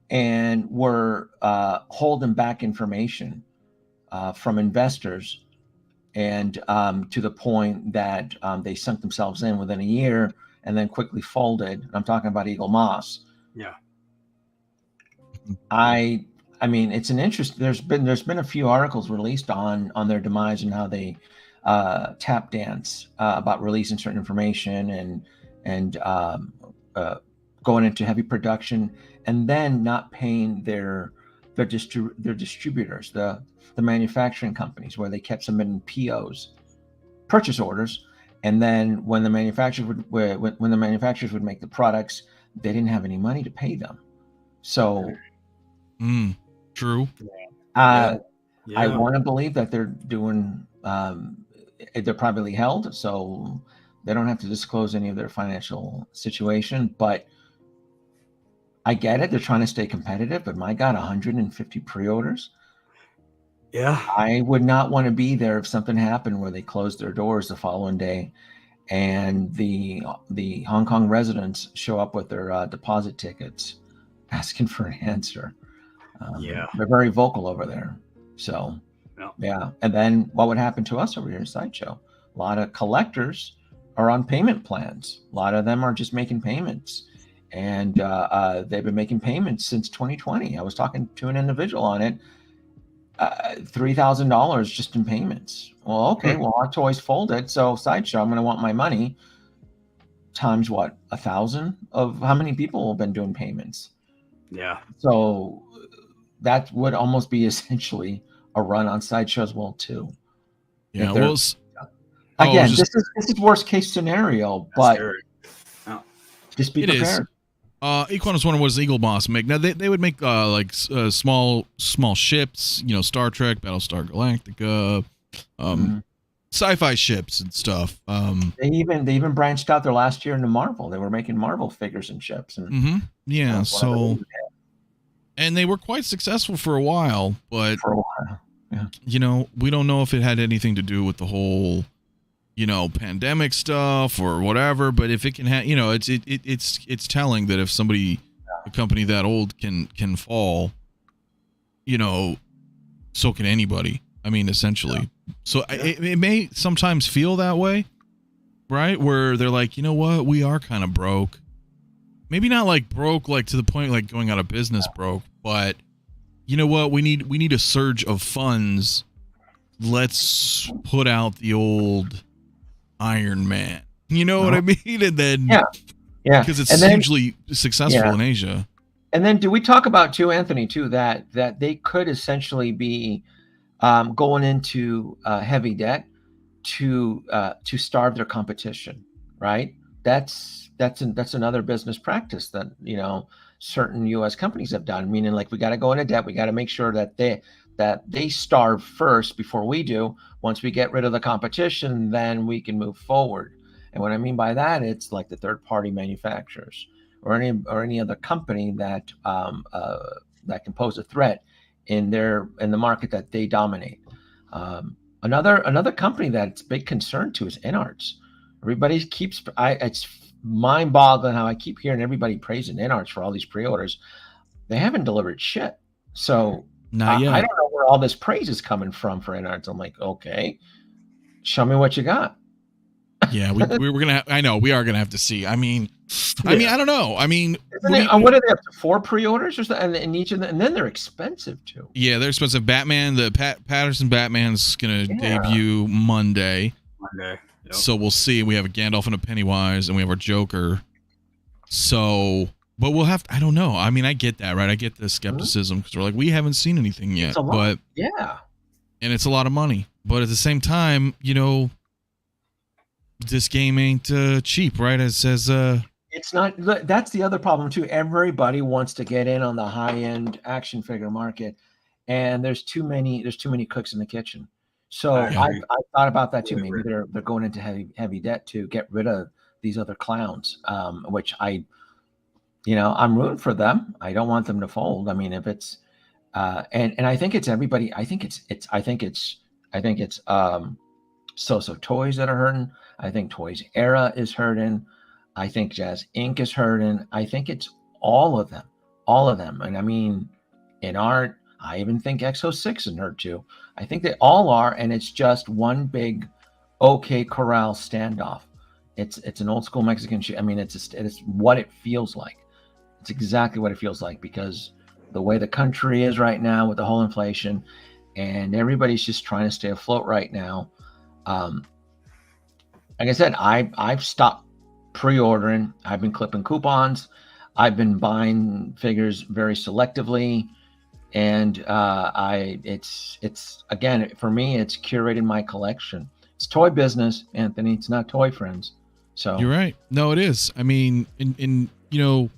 and were holding back information from investors, and to the point that they sunk themselves in within a year, and then quickly folded. I'm talking about Eagle Moss. Yeah. I mean, it's an interest. There's been a few articles released on their demise and how they tap dance about releasing certain information and going into heavy production and then not paying their distributors, the manufacturing companies, where they kept submitting POs, purchase orders, and then when the manufacturers would make the products, they didn't have any money to pay them. So true. I want to believe that they're doing they're privately held, so they don't have to disclose any of their financial situation, but I get it. They're trying to stay competitive, but my God, 150 pre-orders. Yeah. I would not want to be there if something happened where they closed their doors the following day and the Hong Kong residents show up with their deposit tickets asking for an answer. They're very vocal over there. So, yeah. And then what would happen to us over here in Sideshow? A lot of collectors are on payment plans. A lot of them are just making payments. And they've been making payments since 2020. I was talking to an individual on it. $3,000 just in payments. Well, okay, well, our toys folded, so Sideshow, I'm going to want my money times what, 1,000 of how many people have been doing payments. Yeah. So that would almost be essentially a run on Sideshow as well too. Yeah. Well, again, this is worst case scenario, but just be prepared. Equan was wondering, what does Eagle Moss make? Now they would make small ships, Star Trek, Battlestar Galactica, sci-fi ships and stuff. They even branched out there last year into Marvel. They were making Marvel figures and ships. And and they were quite successful for a while, but yeah. We don't know if it had anything to do with the whole pandemic stuff or whatever, but if it can have, it's telling that if a company that old can fall, so can anybody. I mean, essentially. So it may sometimes feel that way, right? Where they're like, you know what, we are kind of broke. Maybe not like broke, like to the point like going out of business broke, but you know what, we need a surge of funds. Let's put out the old Iron Man, what I mean? And then because it's hugely successful in Asia. And then do we talk about too, Anthony, too, that they could essentially be going into heavy debt to starve their competition, right? That's another business practice that certain U.S. companies have done, meaning like we got to go into debt, we got to make sure that they starve first before we do. Once we get rid of the competition, then we can move forward. And what I mean by that, it's like the third-party manufacturers or any other company that can pose a threat in the market that they dominate. Another company that's a big concern to is InArts. Everybody it's mind-boggling how I keep hearing everybody praising InArts for all these pre-orders. They haven't delivered shit. So not yet. I don't know where all this praise is coming from for InArts. I'm like, okay, show me what you got. Yeah, we're gonna. I know we are gonna have to see. I mean, I don't know. I mean, what are they up to? 4 pre-orders or something? And each of them, and then they're expensive too. Yeah, they're expensive. Batman, the Patterson Batman's gonna debut Monday. Yep. So we'll see. We have a Gandalf and a Pennywise, and we have our Joker. So, but we'll have. I don't know. I mean, I get that, right? I get the skepticism because we're like, we haven't seen anything yet, but and it's a lot of money. But at the same time, this game ain't cheap, right? It says it's not. That's the other problem too. Everybody wants to get in on the high-end action figure market, and there's too many cooks in the kitchen. So I thought about that too. Maybe they're going into heavy debt to get rid of these other clowns, which I'm rooting for them. I don't want them to fold. I mean, if it's and I think it's everybody. I think it's So Toys that are hurting. I think Toys Era is hurting. I think Jazz Inc. is hurting. I think it's all of them. And I mean, in art, I even think X06 is hurt too. I think they all are, and it's just one big OK Corral standoff. It's an old school Mexican shoe. I mean, it's what it feels like. It's exactly what it feels like, because the way the country is right now with the whole inflation, and everybody's just trying to stay afloat right now. Like I said, I've stopped pre-ordering. I've been clipping coupons. I've been buying figures very selectively, and it's again, for me, it's curating my collection. It's toy business, Anthony. It's not toy friends. So you're right. No, it is. I mean, in you know,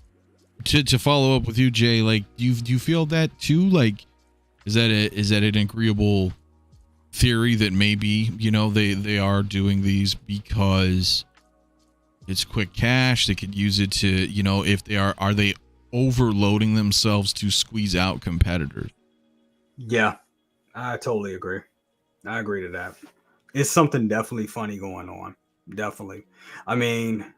to follow up with you, Jay, like, do you feel that too? Like, is that an agreeable theory that maybe, you know, they are doing these because it's quick cash? They could use it to, you know, if they are they overloading themselves to squeeze out competitors? Yeah, I totally agree. I agree to that. It's something definitely funny going on. Definitely. I mean,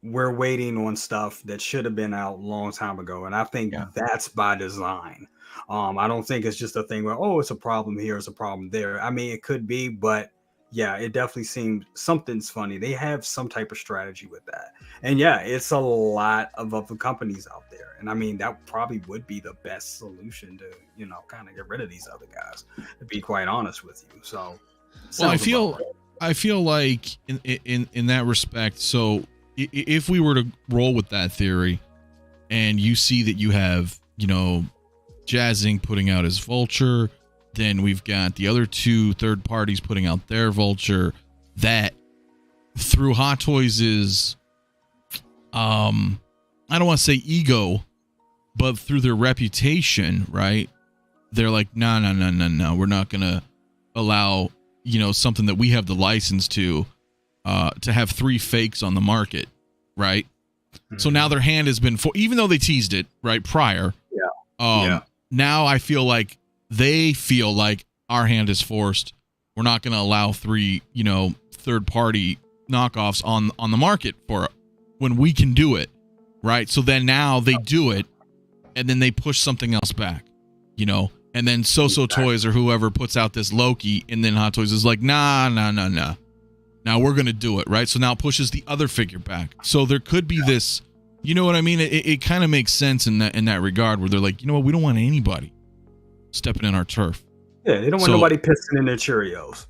we're waiting on stuff that should have been out a long time ago, and I think that's by design. I don't think it's just a thing where, oh, it's a problem here, it's a problem there. I mean, it could be, but yeah, it definitely seems something's funny. They have some type of strategy with that. And yeah, it's a lot of other companies out there. And I mean, that probably would be the best solution to, you know, kind of get rid of these other guys, to be quite honest with you. So, well, I feel like in that respect, so if we were to roll with that theory, and you see that you have, you know, Jazz Inc. putting out his Vulture, then we've got the other two third parties putting out their Vulture, that through Hot Toys' I don't want to say ego, but through their reputation, right? They're like, no, we're not gonna allow, you know, something that we have the license to have three fakes on the market, right? Mm-hmm. So now their hand has been even though they teased it right prior. Now I feel like they feel like our hand is forced. We're not going to allow three, you know, third party knockoffs on the market for when we can do it, right? So then now they do it, and then they push something else back, you know, and then So Toys or whoever puts out this Loki, and then Hot Toys is like, nah. Now we're going to do it, right? So now it pushes the other figure back. So there could be this, you know what I mean? It kind of makes sense in that regard, where they're like, you know what, we don't want anybody stepping in our turf. Yeah, they don't want nobody pissing in their Cheerios.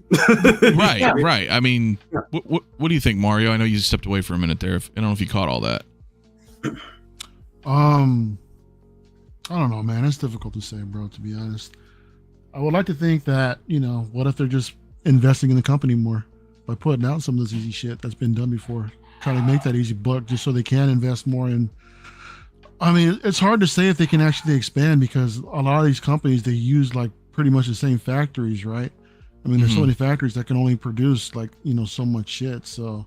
Right. I mean, what do you think, Mario? I know you stepped away for a minute there. I don't know if you caught all that. I don't know, man. It's difficult to say, bro, to be honest. I would like to think that, you know, what if they're just investing in the company more by putting out some of this easy shit that's been done before, trying to make that easy buck just so they can invest more in. I mean, it's hard to say if they can actually expand, because a lot of these companies, they use like pretty much the same factories, right? I mean, there's so many factories that can only produce like, you know, so much shit. So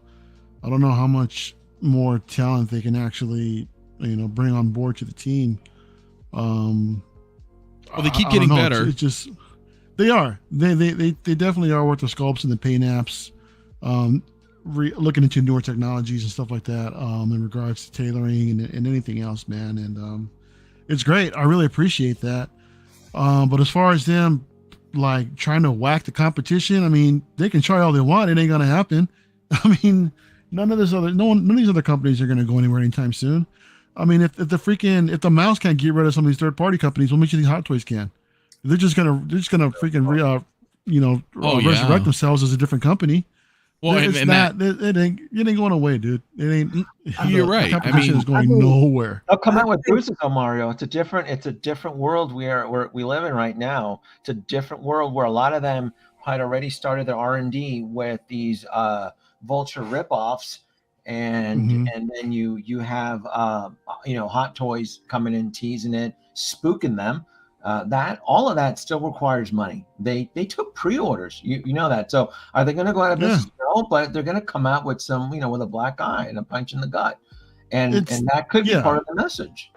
I don't know how much more talent they can actually, you know, bring on board to the team. Well, they keep getting better. It's just, they are. They definitely are with the sculpts and the paint apps. Looking into newer technologies and stuff like that, in regards to tailoring and anything else, man. And it's great. I really appreciate that. But as far as them like trying to whack the competition, I mean, they can try all they want. It ain't gonna happen. I mean, none of these other companies are gonna go anywhere anytime soon. I mean, if the mouse can't get rid of some of these third party companies, what makes you think Hot Toys can? They're just gonna freaking resurrect themselves as a different company. Well, it ain't going away, dude. It ain't. You're right. Competition is going nowhere. They'll come out with boosters, though, Mario. It's a different world we live in right now. It's a different world where a lot of them had already started their R&D with these Vulture ripoffs, and then you have Hot Toys coming in, teasing it, spooking them. That all of that still requires money. They took pre-orders, you know that. So are they going to go out of business? No, but they're going to come out with some, with a black eye and a punch in the gut, and that could be part of the message.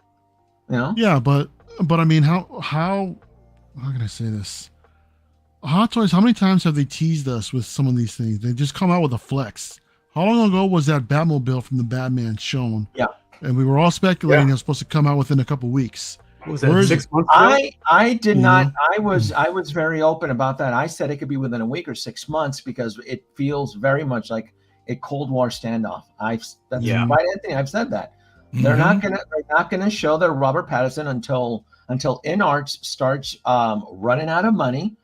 Yeah, but I mean, how can I say this? Hot Toys, how many times have they teased us with some of these things? They just come out with a flex. How long ago was that Batmobile from the Batman shown? Yeah, and we were all speculating it was supposed to come out within a couple weeks. What was that, 6 months ago? I did not. I was very open about that. I said it could be within a week or 6 months, because it feels very much like a Cold War standoff. That's Yeah. right, Anthony. I've said that. They're not gonna show their Robert Pattinson until InArts starts running out of money,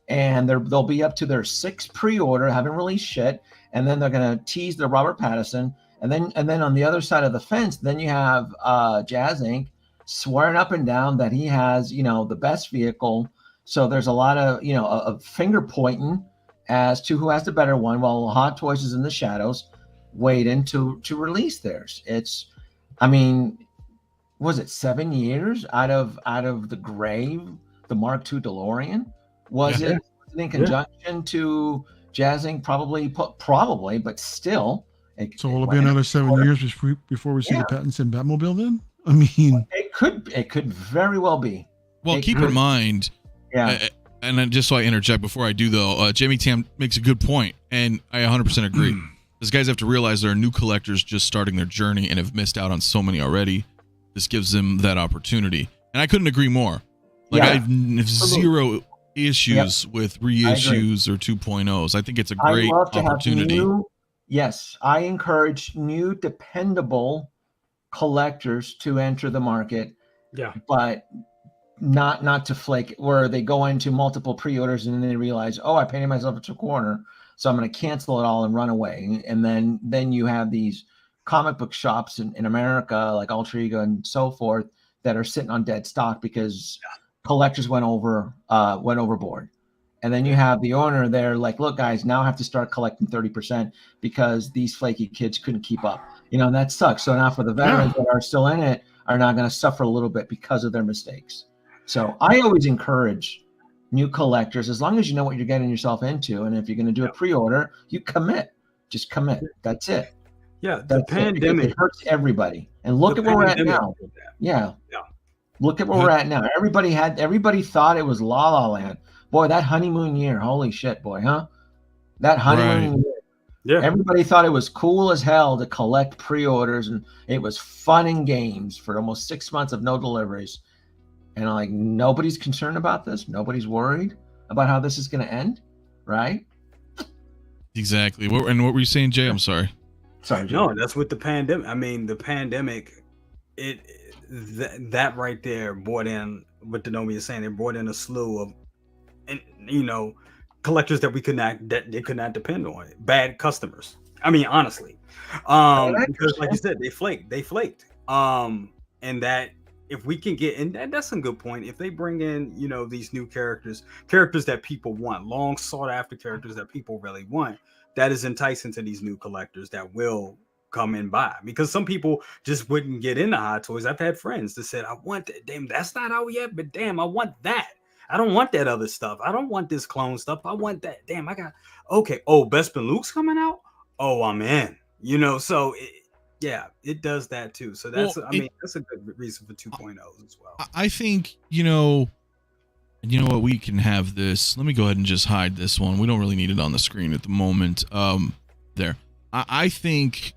and they'll be up to their 6th pre-order, haven't released shit, and then they're gonna tease the Robert Pattinson, and then on the other side of the fence, then you have Jazz Inc. swearing up and down that he has, you know, the best vehicle. So there's a lot of, you know, of finger pointing as to who has the better one, while Hot Toys is in the shadows waiting to release theirs. It's, I mean, was it 7 years out of the grave, the Mark II DeLorean? Was it in conjunction to Jazz Inc? Probably, but still. So will it be another 7 years before we see the Pattinson Batmobile then? I mean, it could very well be. Well, keep in mind, and then just so I interject before I do though, Jamie Tam makes a good point, and I 100% agree. These guys have to realize there are new collectors just starting their journey and have missed out on so many already. This gives them that opportunity, and I couldn't agree more. Like I have zero issues with reissues or 2.0s. I think it's a great opportunity. I encourage new dependable collectors to enter the market. Yeah, but not to flake, where they go into multiple pre-orders and then they realize, oh, I painted myself into a corner, so I'm going to cancel it all and run away. And then you have these comic book shops in America, like Alter Ego and so forth, that are sitting on dead stock because collectors went overboard. And then you have the owner there like, look, guys, now I have to start collecting 30% because these flaky kids couldn't keep up. You know, and that sucks. So now for the veterans that are still in it are now going to suffer a little bit because of their mistakes. So I always encourage new collectors, as long as you know what you're getting yourself into. And if you're going to do a pre-order, you commit. Just commit. That's it. Yeah, the pandemic it hurts everybody. And look at where we're at now. Yeah. Look at where we're at now. Everybody thought it was La La Land. Boy, that honeymoon year, holy shit, boy, huh? That honeymoon year. Yeah. Everybody thought it was cool as hell to collect pre-orders, and it was fun and games for almost 6 months of no deliveries. And I'm like, nobody's concerned about this. Nobody's worried about how this is going to end, right? Exactly. And what were you saying, Jay? I'm sorry. Sorry, Jay. No, that's with the pandemic. I mean, the pandemic, that right there brought in, what Denomi is saying, it brought in a slew of, and you know, collectors that they could not depend on, bad customers. I mean, honestly, because like you said, they flaked. And that if we can get, and that's a good point. If they bring in, you know, these new characters that people want, long sought after characters that people really want, that is enticing to these new collectors that will come and buy, because some people just wouldn't get into Hot Toys. I've had friends that said, I want that. Damn, that's not out yet, but damn, I want that. I don't want that other stuff. I don't want this clone stuff. I want that. Damn, I got, okay. Oh, Bespin Luke's coming out. Oh, I'm in, you know? So it does that too. So that's, that's a good reason for 2.0 as well. I think, you know what, we can have this. Let me go ahead and just hide this one. We don't really need it on the screen at the moment. There. I think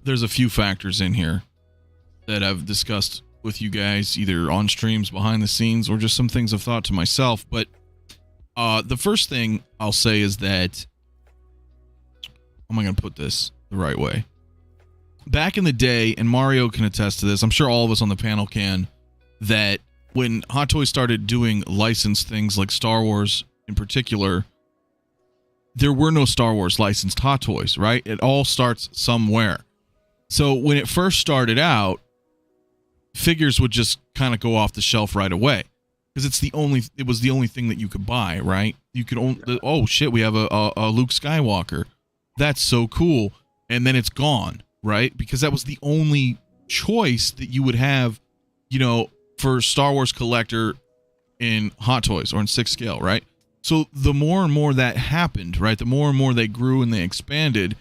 there's a few factors in here that I've discussed with you guys, either on streams, behind the scenes, or just some things I've thought to myself. But the first thing I'll say is that, how am I going to put this the right way? Back in the day, and Mario can attest to this, I'm sure all of us on the panel can, that when Hot Toys started doing licensed things like Star Wars in particular, there were no Star Wars licensed Hot Toys, right? It all starts somewhere. So when it first started out, figures would just kind of go off the shelf right away, because it was the only thing that you could buy, right? You could only, oh shit, we have a Luke Skywalker. That's so cool. And then it's gone, right? Because that was the only choice that you would have, you know, for Star Wars collector in Hot Toys or in 6 scale, right? So the more and more that happened, right? The more and more they grew and they expanded,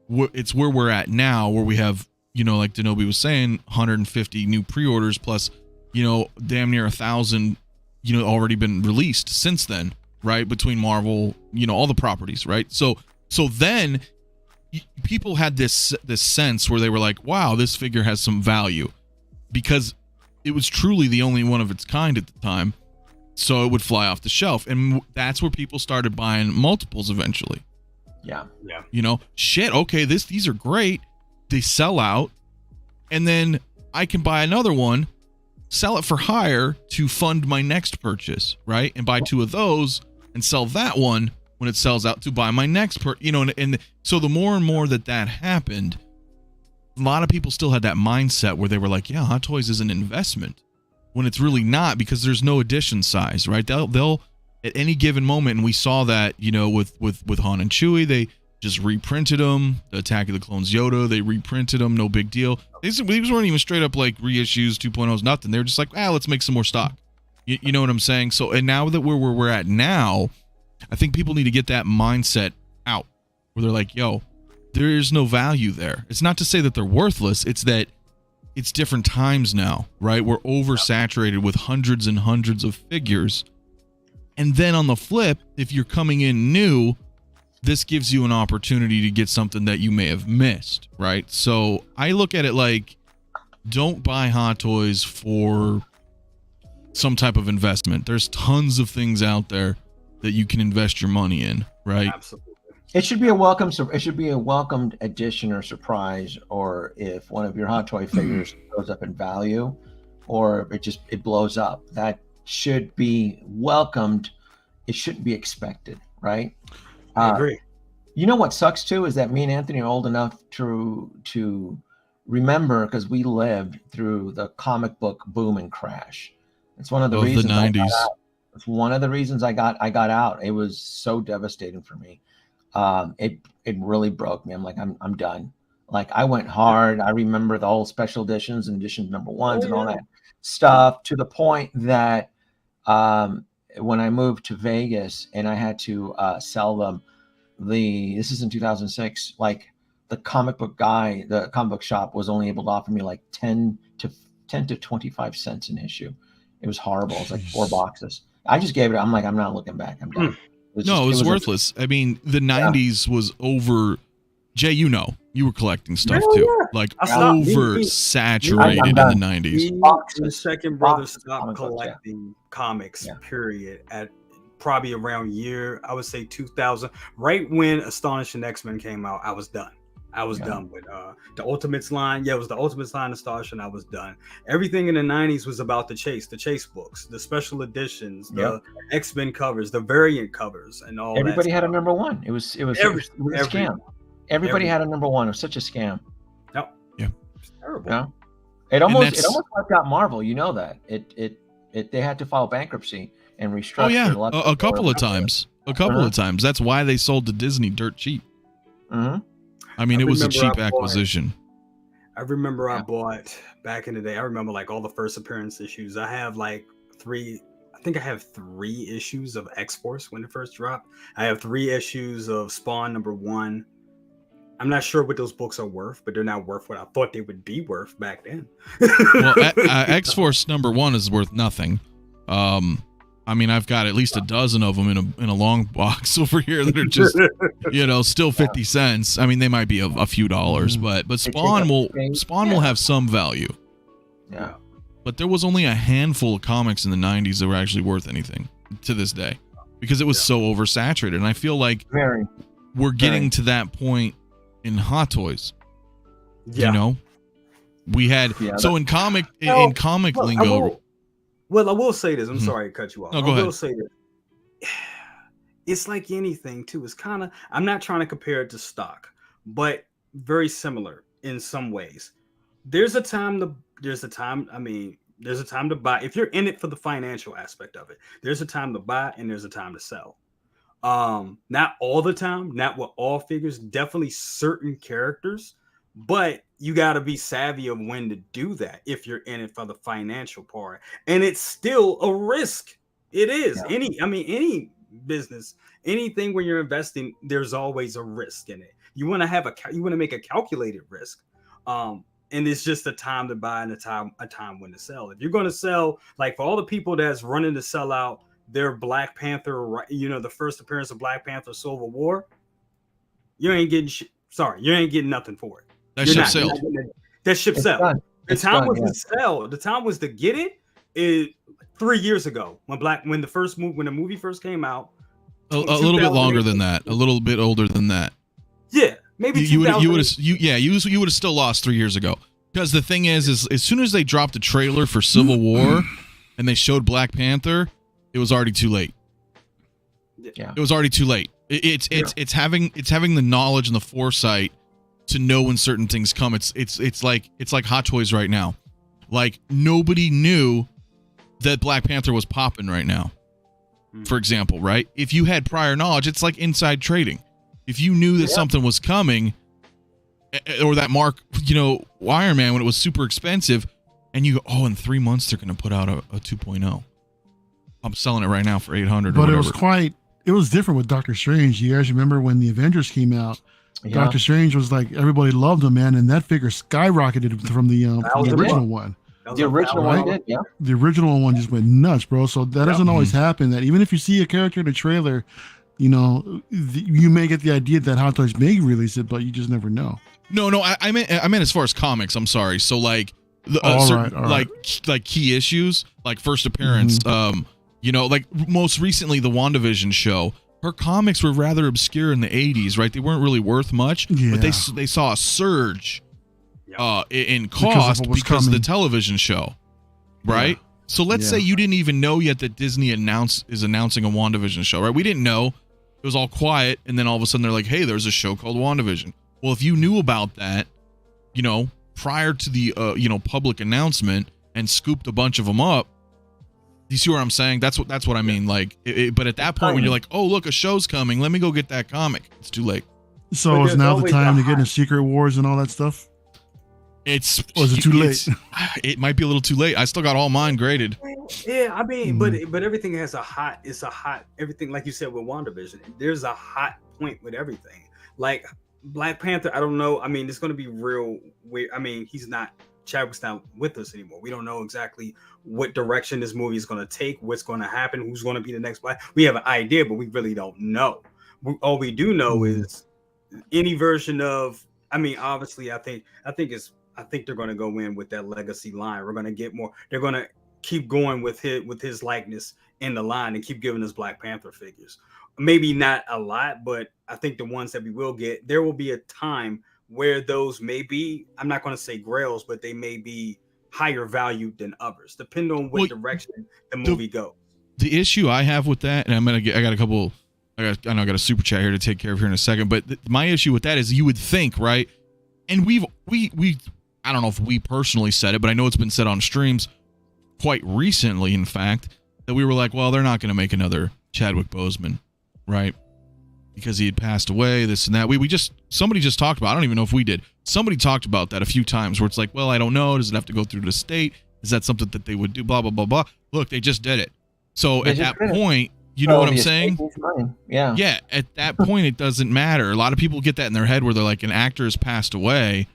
it's where we're at now, where we have, you know, like Denobi was saying, 150 new pre-orders plus, you know, damn near 1,000, you know, already been released since then, right? Between Marvel, you know, all the properties, right? So then people had this sense where they were like, wow, this figure has some value, because it was truly the only one of its kind at the time. So it would fly off the shelf, and that's where people started buying multiples eventually, Yeah. You know, shit. Okay, these are great. They sell out, and then I can buy another one, sell it for higher to fund my next purchase, right? And buy 2 of those and sell that one when it sells out to buy my next you know, and so the more and more that happened, a lot of people still had that mindset where they were like, yeah, Hot Toys is an investment, when it's really not, because there's no edition size, right? They'll at any given moment, and we saw that, you know, with Han and Chewie, they just reprinted them. The Attack of the Clones Yoda, they reprinted them, no big deal. These weren't even straight up like reissues, 2.0s, nothing. They were just like, let's make some more stock. You know what I'm saying? So, and now that where we're at now, I think people need to get that mindset out, where they're like, yo, there's no value there. It's not to say that they're worthless. It's that it's different times now, right? We're oversaturated with hundreds and hundreds of figures. And then on the flip, if you're coming in new, this gives you an opportunity to get something that you may have missed, right? So I look at it like, don't buy Hot Toys for some type of investment. There's tons of things out there that you can invest your money in, right? Absolutely. It should be a welcome. It should be a welcomed addition or surprise, or if one of your Hot Toy figures goes up in value, or it blows up, that should be welcomed. It shouldn't be expected, right? I agree. You know what sucks too is that me and Anthony are old enough to remember, because we lived through the comic book boom and crash. It's one of the reasons the 90s. It's one of the reasons I got out. It was so devastating for me. It really broke me. I'm like, I'm done. Like, I went hard. I remember the whole special editions and edition number ones and all that stuff, to the point that when I moved to Vegas and I had to sell them, this is in 2006, like the comic book shop was only able to offer me like 10 to 25 cents an issue. It was horrible. It was like 4 boxes. I just gave it. I'm like, I'm not looking back. I'm done. It was worthless. I mean, the 90s was over. Jay, you know, you were collecting stuff too. Like, oversaturated in the 90s. The second brother stopped collecting comics, period, at probably around I would say 2000. Right when Astonishing X-Men came out, I was done. I was done with the Ultimates line. Yeah, it was the Ultimates line Astonishing. I was done. Everything in the 90s was about the chase books, the special editions, the X-Men covers, the variant covers, and all Everybody that had a number one. It was a scam. Everybody had a number one. It was such a scam. Yep. Yeah. It's terrible. Yeah. It almost wiped out Marvel. You know that. They had to file bankruptcy and restructure. Oh yeah, a couple of times. A couple of times. That's why they sold to Disney dirt cheap. Mm-hmm. I mean, it was a cheap acquisition. I remember I bought back in the day. I remember like all the first appearance issues. I have like 3. I think I have 3 issues of X-Force when it first dropped. I have 3 issues of Spawn #1. I'm not sure what those books are worth, but they're not worth what I thought they would be worth back then. Well, X-Force #1 is worth nothing. I mean, I've got at least a dozen of them in a long box over here that are just, still 50 cents. I mean, they might be a few dollars, but Spawn will have some value. Yeah. But there was only a handful of comics in the 90s that were actually worth anything to this day, because it was so oversaturated. And I feel like we're getting to that point in Hot Toys. Yeah. You know, we had in comic lingo. Well, I will say this. I'm sorry to cut you off. No, go ahead. I will say this. It's like anything too. It's kind of, I'm not trying to compare it to stock, but very similar in some ways. There's a time to buy. If you're in it for the financial aspect of it, there's a time to buy and there's a time to sell. Not all the time, not with all figures, definitely certain characters, but you got to be savvy of when to do that if you're in it for the financial part. And it's still a risk. It is. Any business, anything when you're investing, there's always a risk in it. You want to make a calculated risk. And it's just a time to buy and a time when to sell. If you're going to sell, like for all the people that's running to sell out their Black Panther, the first appearance of Black Panther Civil War, you ain't getting you ain't getting nothing for it. That ship sailed. That ship sailed. The time was to sell. The time was to get it. 3 years ago when the movie first came out, A little bit longer than that. A little bit older than that. Yeah, maybe you would have still lost 3 years ago. Because the thing is as soon as they dropped a trailer for Civil War and they showed Black Panther, it was already too late. Yeah, it was already too late. It's having the knowledge and the foresight to know when certain things come. It's like Hot Toys right now. Like nobody knew that Black Panther was popping right now. For example, right? If you had prior knowledge, it's like inside trading. If you knew that something was coming, or that Mark, Iron Man when it was super expensive, and you go, oh, in 3 months they're going to put out a 2.0. I'm selling it right now for 800. But it was different with Doctor Strange. You guys remember when the Avengers came out? Yeah. Doctor Strange was like, everybody loved him, man, and that figure skyrocketed from the original one. The original one did, yeah. The original one just went nuts, bro. So that doesn't always happen. That even if you see a character in a trailer, you may get the idea that Hot Toys may release it, but you just never know. No, I meant as far as comics. I'm sorry. So like like key issues, like first appearance. Like most recently the WandaVision show. Her comics were rather obscure in the 80s, right? They weren't really worth much, but they saw a surge in cost because of the television show, right? Yeah. So let's say you didn't even know yet that Disney is announcing a WandaVision show, right? We didn't know. It was all quiet, and then all of a sudden they're like, hey, there's a show called WandaVision. Well, if you knew about that, prior to the public announcement and scooped a bunch of them up, you see what I'm saying? That's what I mean. Like, but at that point when you're like, oh, look, a show's coming, let me go get that comic. It's too late. So is now the time to get into Secret Wars and all that stuff? Or is it too late? It might be a little too late. I still got all mine graded. Yeah, I mean, but everything has everything, like you said with WandaVision, there's a hot point with everything. Like Black Panther, I don't know. I mean, it's going to be real weird. I mean, Chadwick's not with us anymore. We don't know exactly what direction this movie is going to take, what's going to happen, who's going to be the next Black. We have an idea, but we really don't know. All we do know is any version of. I mean, obviously, I think they're going to go in with that legacy line. We're going to get more. They're going to keep going with his likeness in the line and keep giving us Black Panther figures. Maybe not a lot, but I think the ones that we will get, there will be a time where those may be, I'm not going to say grails, but they may be higher value than others, depending on what direction the movie goes. The issue I have with that, and I got a super chat here to take care of here in a second, but my issue with that is you would think, right? And we I don't know if we personally said it, but I know it's been said on streams quite recently, in fact, that we were like, well, they're not going to make another Chadwick Boseman, right? Because he had passed away, this and that. Somebody just talked about, I don't even know if we did. Somebody talked about that a few times where it's like, well, I don't know. Does it have to go through the state? Is that something that they would do? Blah, blah, blah, blah. Look, they just did it. So at that point, you know what I'm saying? Yeah. Yeah. At that point, it doesn't matter. A lot of people get that in their head where they're like, an actor has passed away.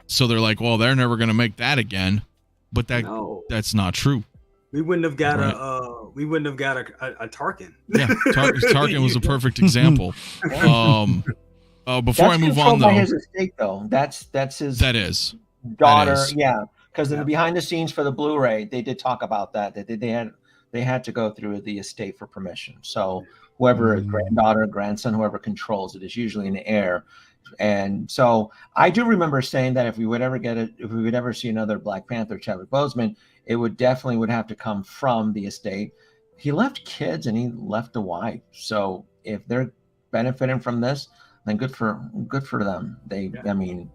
So they're like, well, they're never going to make that again. But that's not true. We wouldn't have got a Tarkin. Yeah, Tarkin was a perfect example. Before I move on, though, his estate, though, that's his. That is daughter. Yeah, because in the behind the scenes for the Blu-ray, they did talk about that. They had to go through the estate for permission. So whoever granddaughter, grandson, whoever controls it is usually an heir. And so I do remember saying that if we would ever see another Black Panther, Chadwick Boseman, it would have to come from the estate. He left kids and he left a wife. So if they're benefiting from this, then good for them. I mean,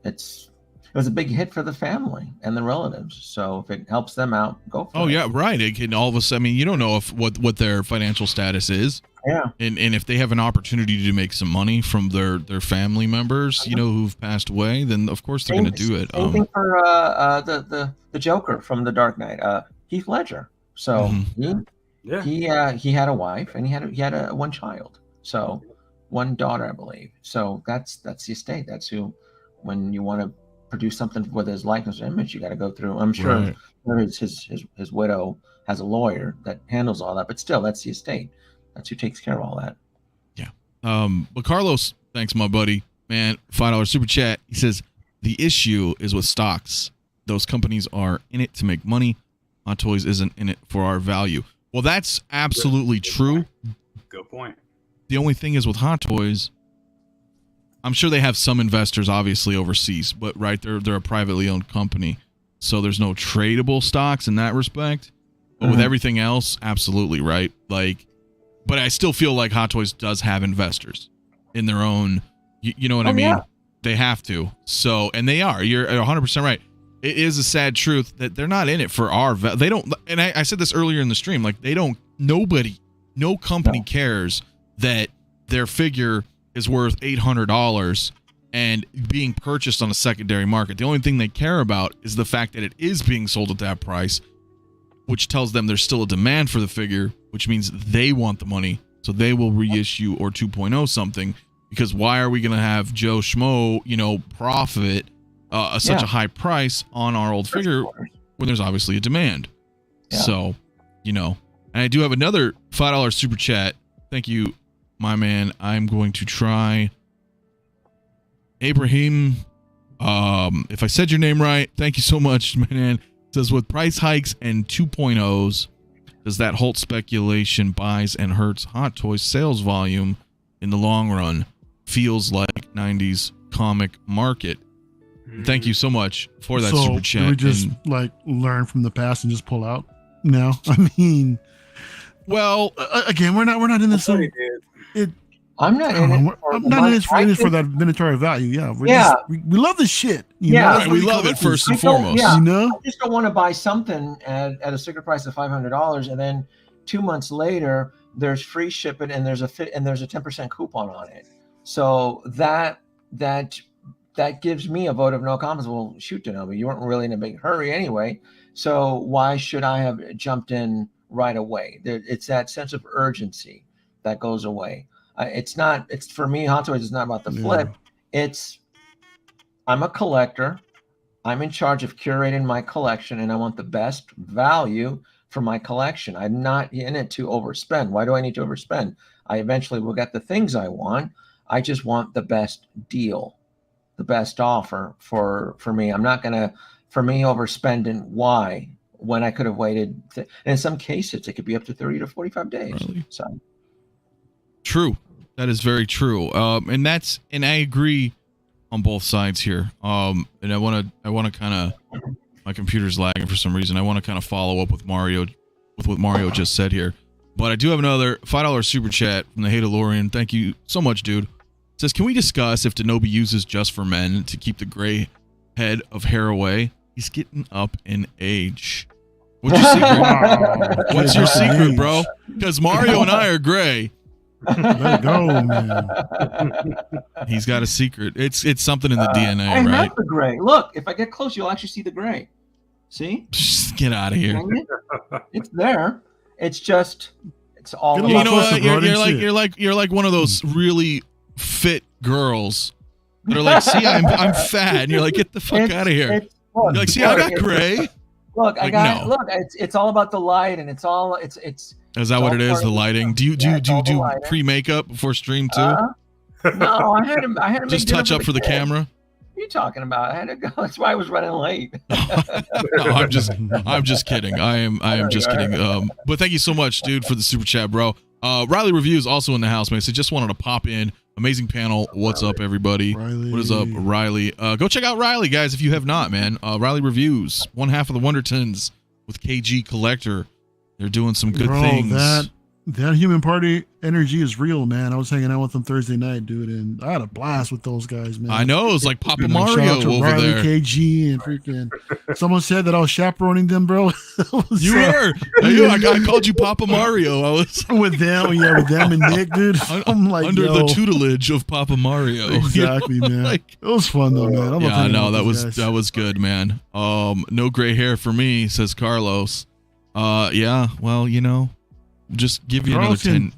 it was a big hit for the family and the relatives. So if it helps them out, go for it. Oh yeah, right. It can all of a sudden. I mean, you don't know what their financial status is. Yeah. And if they have an opportunity to make some money from their family members, who've passed away, then of course they're going to do it. Same thing for the Joker from The Dark Knight, Heath Ledger. So he had a wife and he had one child. So one daughter, I believe. So that's the estate. That's who, when you want to produce something with his likeness or image, you got to go through. I'm sure his widow has a lawyer that handles all that, but still, that's the estate. That's who takes care of all that. Yeah. But Carlos, thanks, my buddy, man. $5 super chat. He says the issue is with stocks. Those companies are in it to make money. Hot Toys isn't in it for our value. Well, that's absolutely true. point. The only thing is with Hot Toys, I'm sure they have some investors obviously overseas, but right, they're a privately owned company, so there's no tradable stocks in that respect. But with everything else, absolutely, right? Like, but I still feel like Hot Toys does have investors in their own. You know what I mean? Yeah. They have to. So, and they are. You're 100% right. It is a sad truth that they're not in it for our. They don't. And I said this earlier in the stream. Like, they don't. No company cares that their figure is worth $800 and being purchased on a secondary market. The only thing they care about is the fact that it is being sold at that price, which tells them there's still a demand for the figure, which means they want the money, so they will reissue or 2.0 something. Because why are we going to have Joe Schmo, profit such a high price on our old figure when there's obviously a demand? Yeah. So, and I do have another $5 super chat. Thank you, my man. I'm going to try Ibrahim. If I said your name right, thank you so much, man. It says, with price hikes and 2.0s, does that halt speculation buys and hurts Hot Toys sales volume in the long run? Feels like 90s comic market. Thank you so much for that super chat. Do we just learn from the past and just pull out now? I mean, well, again, we're not in this. I'm not in it. I'm not in this for that monetary value. Yeah, we love this shit. We love it first and foremost. Yeah, I just don't want to buy something at a sticker price of $500, and then 2 months later there's free shipping and there's a 10% coupon on it. So that gives me a vote of no confidence. Well, shoot, Denobi, you weren't really in a big hurry anyway. So why should I have jumped in right away? It's that sense of urgency that goes away. It's for me, Hot Toys is not about the flip. I'm a collector. I'm in charge of curating my collection, and I want the best value for my collection. I'm not in it to overspend. Why do I need to overspend? I eventually will get the things I want. I just want the best deal, the best offer for me. I'm not going to, for me, overspending. Why? When I could have waited. And in some cases, it could be up to 30 to 45 days. Really? So. True. That is very true. And I agree on both sides here. And I want to kind of, my computer's lagging for some reason. I want to kind of follow up with what Mario just said here. But I do have another $5 super chat from the 𝗕𝗘𝗠𝗕𝗠. Thank you so much, dude. It says, can we discuss if Denobi uses Just for Men to keep the gray head of hair away? He's getting up in age. What's your secret? What's your secret, bro? Because Mario and I are gray. Let it go, man. He's got a secret. It's something in the DNA, I right? have the gray. Look, if I get close, you'll actually see the gray. See? Just get out of here. It's there. It's just, it's all. You know what? You're like one of those really fit girls that are like, see, I'm fat, and you're like, get the fuck out of here. You're like, see, I got gray. Look, it's all about the light, and it's. Is that what it is? The lighting? Do you do pre-makeup before stream too? No, I had to just touch up for the camera. What are you talking about? I had to go. That's why I was running late. No, I'm just kidding. I am just kidding. But thank you so much, dude, for the super chat, bro. Riley Reviews also in the house, man. So just wanted to pop in. Amazing panel. What's up, everybody? Riley. What is up, Riley? Go check out Riley, guys, if you have not, man. Riley Reviews, one half of the Wondertons with KG Collector. They're doing some good things. That human party energy is real, man. I was hanging out with them Thursday night, dude, and I had a blast with those guys, man. I know. It was like Papa Mario over Riley, there. KG, and freaking someone said that I was chaperoning them, bro. You were. I called you Papa Mario. I was with them and Nick, dude. I'm like, under the tutelage of Papa Mario. Exactly, man. It was fun though, man. Yeah, no, that was good, man. No gray hair for me, says Carlos. Yeah, well, just give you another 10.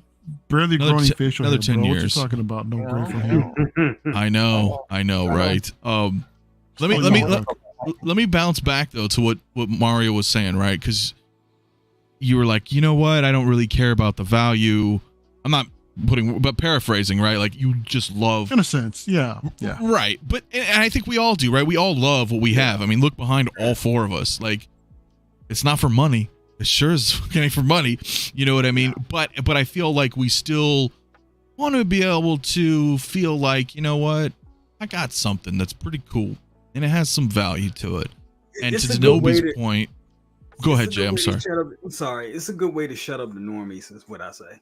Barely growing facial hair, 10 bro. years. What you talking about? No gray for him. I know, right? Let me bounce back though to what Mario was saying, right? Because you were like, you know what? I don't really care about the value. I'm not but paraphrasing, right? Like you just love, in a sense, yeah, right. But and I think we all do, right? We all love what we have. I mean, look behind all four of us. Like, it's not for money. It sure is getting for money. You know what I mean? Yeah. But I feel like we still want to be able to feel like, you know what? I got something that's pretty cool and it has some value to it. And to Denobi's point, go ahead, Jay. I'm sorry. I'm sorry. It's a good way to shut up the normies, is what I say.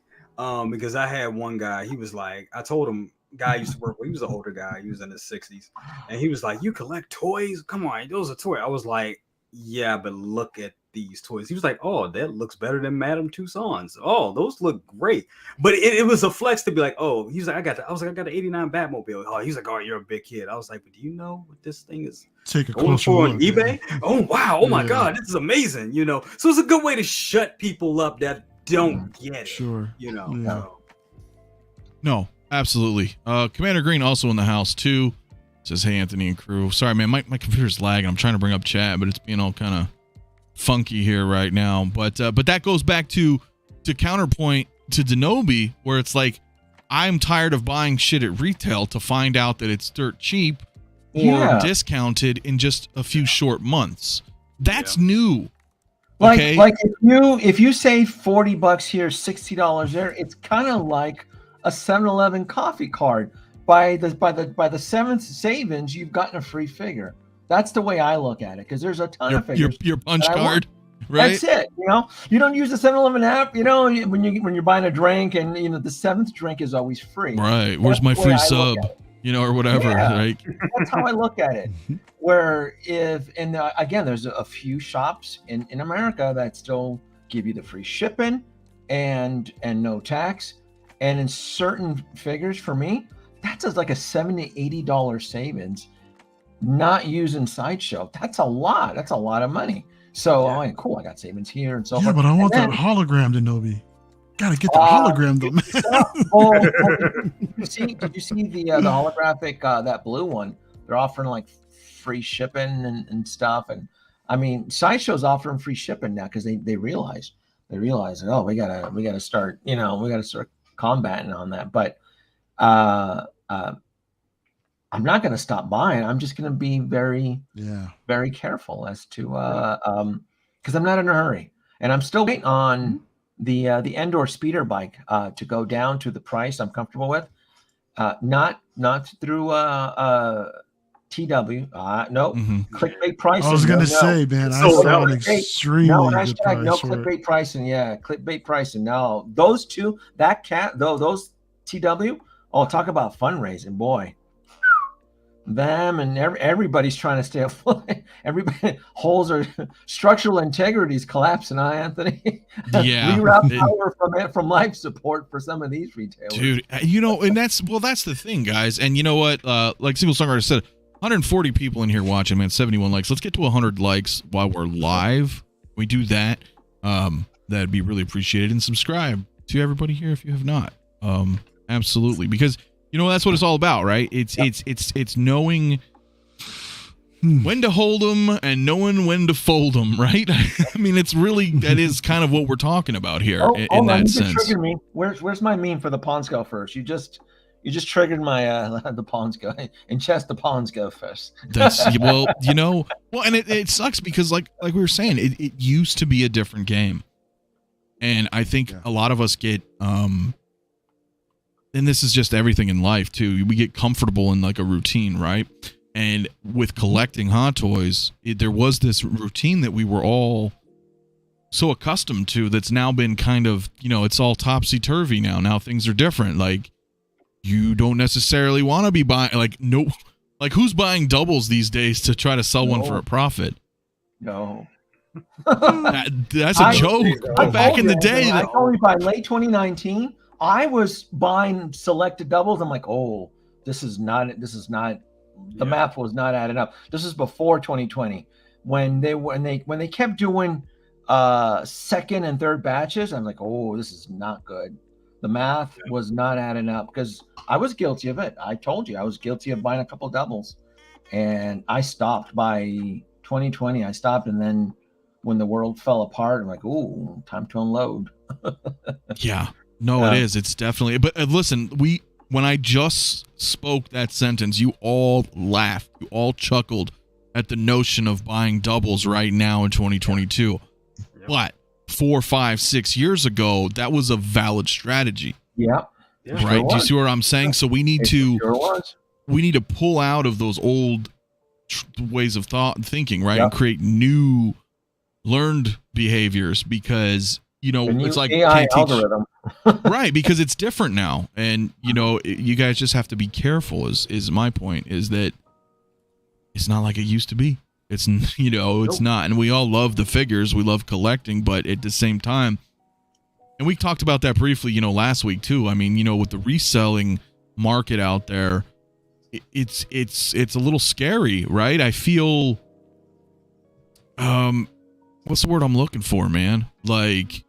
Because I had one guy, he was like, I told him, guy I used to work with, he was an older guy, he was in his 60s, and he was like, you collect toys? Come on, those are toys. I was like, yeah, but look at these toys. He was like, oh, that looks better than Madame Tussauds. Oh, those look great. But it was a flex to be like, oh, he's like, I got the 89 Batmobile. Oh, he's like, oh, you're a big kid. I was like, but do you know what this thing is going for on eBay? Man. Oh, wow. Oh, my God. This is amazing. You know, so it's a good way to shut people up that don't get it. Sure. You know. Yeah. So. No, absolutely. Commander Green also in the house too. Says, hey, Anthony and crew. Sorry, man, my computer's lagging. I'm trying to bring up chat, but it's being all kind of funky here right now. But that goes back to counterpoint to Denobi, where it's like, I'm tired of buying shit at retail to find out that it's dirt cheap or discounted in just a few short months. That's new. Okay? Like if you save $40 here, $60 there, it's kind of like a 7-Eleven coffee card. By the seventh savings, you've gotten a free figure. That's the way I look at it, because there's a ton of figures. Your punch card, right? That's it. You know, you don't use the 7-Eleven app. You know, when you're buying a drink, and you know the seventh drink is always free. Right. Where's my free sub? You know, or whatever. Yeah. Right. That's how I look at it. Where again, there's a few shops in America that still give you the free shipping and no tax, and in certain figures, for me, that's like a $70 to $80 savings. Not using Sideshow, that's a lot. That's a lot of money. So I'm like, cool, I got savings here and so forth. Yeah, but I want that hologram, Denobi. Gotta get the hologram though, man. Did you see the holographic, that blue one? They're offering like free shipping and stuff. And I mean, Sideshow's offering free shipping now because they realize that, oh, we gotta start combating on that. But I'm not going to stop buying. I'm just going to be very careful as to because I'm not in a hurry, and I'm still waiting on the Endor speeder bike to go down to the price I'm comfortable with. Not through TW. No, clickbait pricing. I was going to say, man, I saw an extremely good price. No clickbait pricing. Yeah, clickbait pricing. No, those two, those TW. Oh, talk about fundraising, boy. Them and everybody's trying to stay afloat. Everybody holes are structural integrity is collapsing, Anthony. Yeah, reroute power from life support for some of these retailers, dude. You know, and that's the thing, guys. And you know what? Like Single Songwriter said, 140 people in here watching, man. 71 likes. Let's get to 100 likes while we're live. We do that. That'd be really appreciated. And subscribe to everybody here if you have not. Absolutely, because you know that's what it's all about, right? It's knowing when to hold them and knowing when to fold them, right? I mean, it's really that is kind of what we're talking about here in that sense. Trigger me. Where's my meme for the pawns go first? You just triggered my the pawns go and chest the pawns go first. That's and it sucks because like we were saying, it used to be a different game, and I think a lot of us get and this is just everything in life too. We get comfortable in like a routine, right? And with collecting Hot Toys, there was this routine that we were all so accustomed to that's now been kind of, it's all topsy-turvy now. Now things are different. Like, you don't necessarily want to be buying, who's buying doubles these days to try to sell one for a profit? No. That's a joke. But back in the day. I told you by late 2019, I was buying selected doubles. I'm like, oh, this is not, the math was not adding up. This is before 2020 when they kept doing second and third batches. I'm like, oh, this is not good. The math was not adding up because I was guilty of it. I told you I was guilty of buying a couple doubles, and I stopped by 2020. I stopped, and then when the world fell apart, I'm like, ooh, time to unload. Yeah. No, it is. It's definitely. But listen, when I just spoke that sentence, you all laughed. You all chuckled at the notion of buying doubles right now in 2022. But 4, 5, 6 years ago, that was a valid strategy. Yeah. Right? Sure Do you see what I'm saying? So we need to pull out of those old ways of thinking, right? And create new learned behaviors, because it's like AI algorithm. right, because it's different now, and you guys just have to be careful. Is my point, is that it's not like it used to be. It's it's not, and we all love the figures, we love collecting, but at the same time, and we talked about that briefly last week too. I mean, with the reselling market out there, it's a little scary, right? I feel what's the word I'm looking for, man? Like,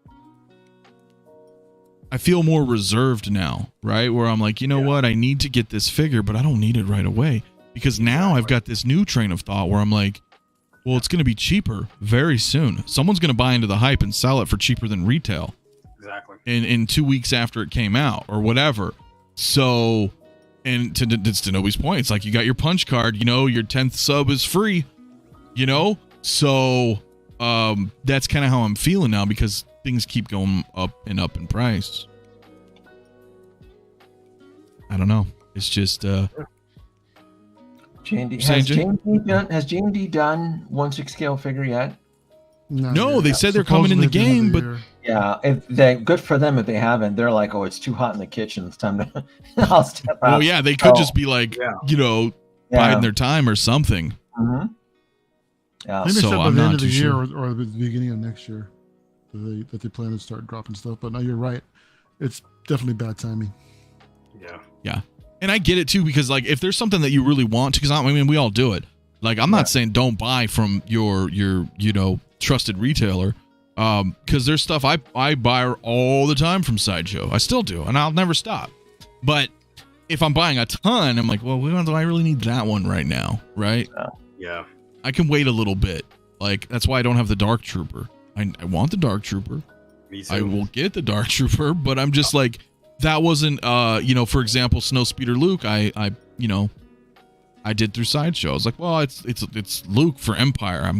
I feel more reserved now, right? Where I'm like, what? I need to get this figure, but I don't need it right away, because now I've got this new train of thought where I'm like, well, it's going to be cheaper very soon. Someone's going to buy into the hype and sell it for cheaper than retail. Exactly. In 2 weeks after it came out or whatever. So, and to Nobody's point, it's like you got your punch card, your 10th sub is free, So that's kind of how I'm feeling now, because things keep going up in price. I don't know. It's just J&D. Has J&D done 1/6 scale figure yet? No, they said they're coming in the game, but yeah, if they good for them if they haven't. They're like, oh, it's too hot in the kitchen. It's time to I'll step out. Oh yeah, they could just be like, biding their time or something. Mm-hmm. Yeah. Maybe so by I'm the not end of the too year sure. or the beginning of next year that they plan to start dropping stuff. But no, you're right. It's definitely bad timing. Yeah. And I get it too, because like if there's something that you really want to, because I mean we all do it. Like I'm not saying don't buy from your trusted retailer, because there's stuff I buy all the time from Sideshow. I still do, and I'll never stop. But if I'm buying a ton, I'm like, well, do I really need that one right now, right? Yeah. I can wait a little bit. Like that's why I don't have the Dark Trooper. I want the Dark Trooper. Me too. I will get the Dark Trooper, but I'm just like, that wasn't for example, Snowspeeder Luke, I did through Sideshow. I was like, well, it's Luke for Empire.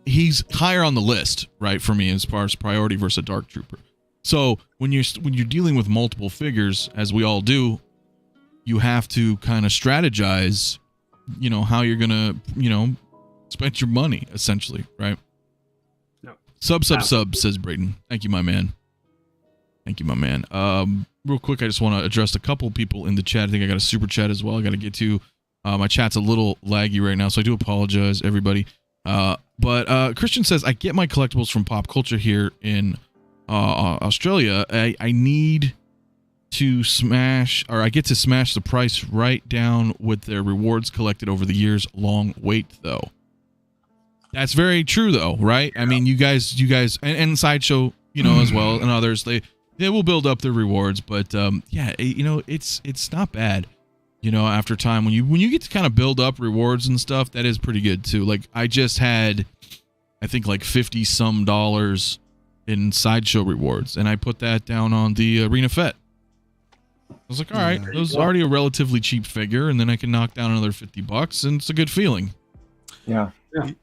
He's higher on the list, right, for me as far as priority versus a Dark Trooper. So when you're dealing with multiple figures, as we all do, you have to kind of strategize, how you're gonna, spend your money, essentially, right? No. Sub says Braden. Thank you, my man. Real quick, I just want to address a couple people in the chat. I think I got a super chat as well I got to get to. My chat's a little laggy right now, so I do apologize, everybody. But Christian says, I get my collectibles from pop culture here in Australia. I need to smash, or I get to smash the price right down with their rewards collected over the years. Long wait, though. That's very true, though, right? I mean, you guys, and Sideshow, as well, and others, they will build up their rewards, but it's not bad. After time, when you get to kind of build up rewards and stuff, that is pretty good too. Like I just had, I think like $50 some in Sideshow rewards, and I put that down on the Arena Fett. I was like, all right, that was already a relatively cheap figure, and then I can knock down another $50, and it's a good feeling. Yeah. I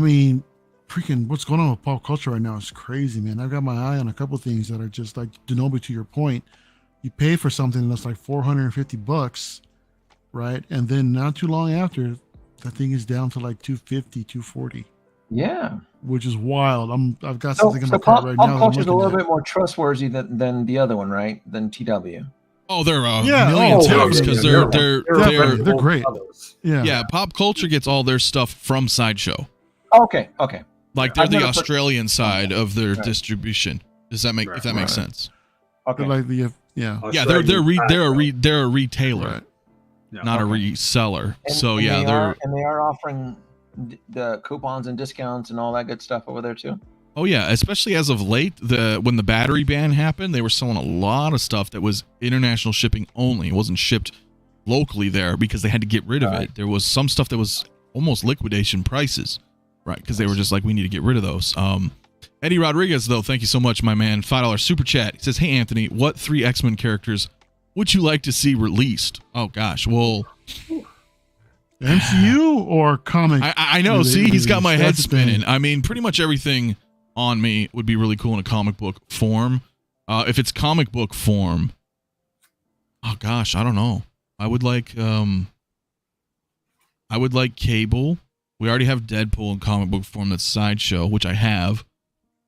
mean, freaking what's going on with pop culture right now is crazy, man. I've got my eye on a couple things that are just like, Denobi, to your point, you pay for something that's like $450, right? And then not too long after, that thing is down to like $250, $240. Yeah. Which is wild. I've got something in my cart right now. Pop culture is a little bit more trustworthy than the other one, right? Than TW. Oh, they're million times, because they're great. Yeah, pop culture gets all their stuff from Sideshow. Okay. Like they're the Australian side of their distribution. Does that make makes sense? Okay. Like the they're a retailer, not a reseller. And they are offering the coupons and discounts and all that good stuff over there too. Oh yeah, especially as of late, when the battery ban happened, they were selling a lot of stuff that was international shipping only. It wasn't shipped locally there because they had to get rid of it. There was some stuff that was almost liquidation prices, right? Because they were just like, we need to get rid of those. Eddie Rodriguez, though, thank you so much, my man. $5 super chat. He says, hey, Anthony, what 3 X-Men characters would you like to see released? Oh, gosh. Well, MCU or comic? I know. See, he's got my head spinning. I mean, pretty much everything on me would be really cool in a comic book form. If it's comic book form, oh gosh, I don't know. I would like Cable. We already have Deadpool in comic book form. That's Sideshow, which I have.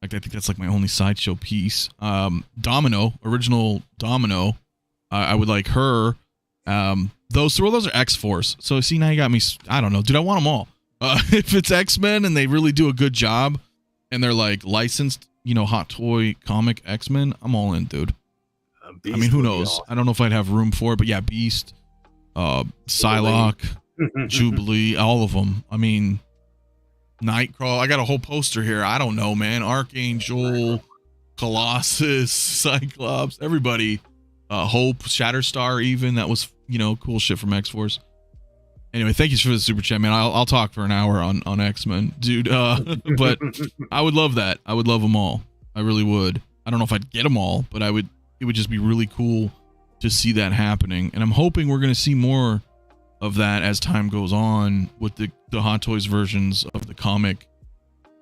I think that's like my only Sideshow piece. Domino, original Domino. I would like her. Those are X-Force. So see, now you got me. I don't know, dude. I want them all. If it's X-Men and they really do a good job, and they're like licensed, hot toy comic X-Men, I'm all in, dude. I mean, who knows? Awesome. I don't know if I'd have room for it, but yeah, Beast, Psylocke, Jubilee, all of them. I mean, Nightcrawler. I got a whole poster here. I don't know, man. Archangel, Colossus, Cyclops, everybody. Hope, Shatterstar, even. That was, cool shit from X-Force. Anyway, thank you for the super chat, man. I'll talk for an hour on X-Men, dude. But I would love that. I would love them all. I really would. I don't know if I'd get them all, but it would just be really cool to see that happening. And I'm hoping we're going to see more of that as time goes on with the Hot Toys versions of the comic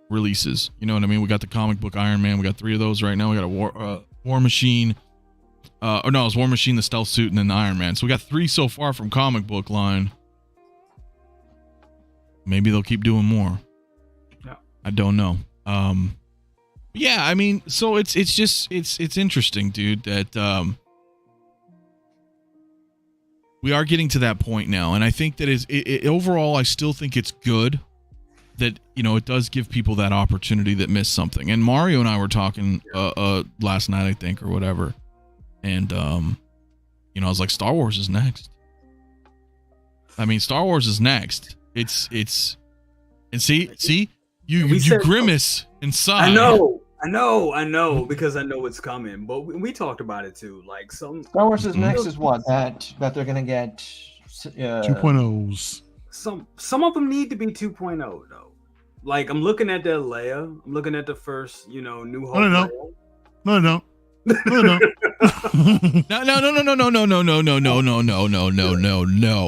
releases. You know what I mean? We got the comic book Iron Man. We got 3 of those right now. We got a War Machine. It was War Machine, the Stealth Suit, and then the Iron Man. So we got 3 so far from comic book line. Maybe they'll keep doing more. Yeah. I don't know. Yeah, I mean, so it's interesting, dude, that we are getting to that point now, and I think that overall, I still think it's good that it does give people that opportunity that missed something. And Mario and I were talking last night, I think, or whatever, and I was like, Star Wars is next. I mean, Star Wars is next. It's and see you grimace inside. I know because I know it's coming. But we talked about it too. Like Star Wars is next is what that they're gonna get 2.0s. Some of them need to be 2.0 though. Like I'm looking at that Leia. I'm looking at the first New Hope. No. No.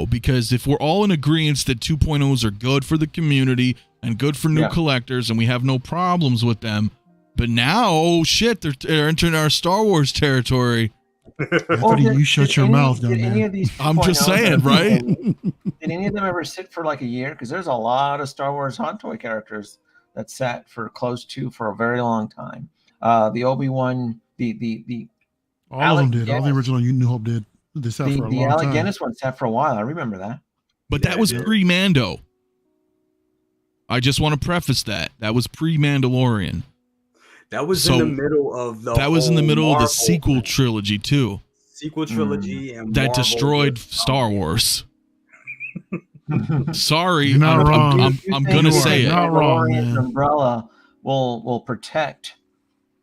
Because if we're all in agreement that 2.0s are good for the community and good for new collectors, and we have no problems with them, but now, oh shit, they're entering our Star Wars territory. You shut your mouth down there. I'm just saying, right? Did any of them ever sit for like a year? Because there's a lot of Star Wars hot toy characters that sat for a very long time. The Obi-Wan. All of them did. All the original New Hope did. They sat for a long time. The Alec Guinness one sat for a while. I remember that. But that was pre-Mando. I just want to preface that. That was pre-Mandalorian. That was in the middle of the. That was in the middle of the sequel trilogy too. Sequel trilogy and that destroyed Star Wars. Sorry, You're not wrong. I'm gonna say it. Not wrong, man. Umbrella will protect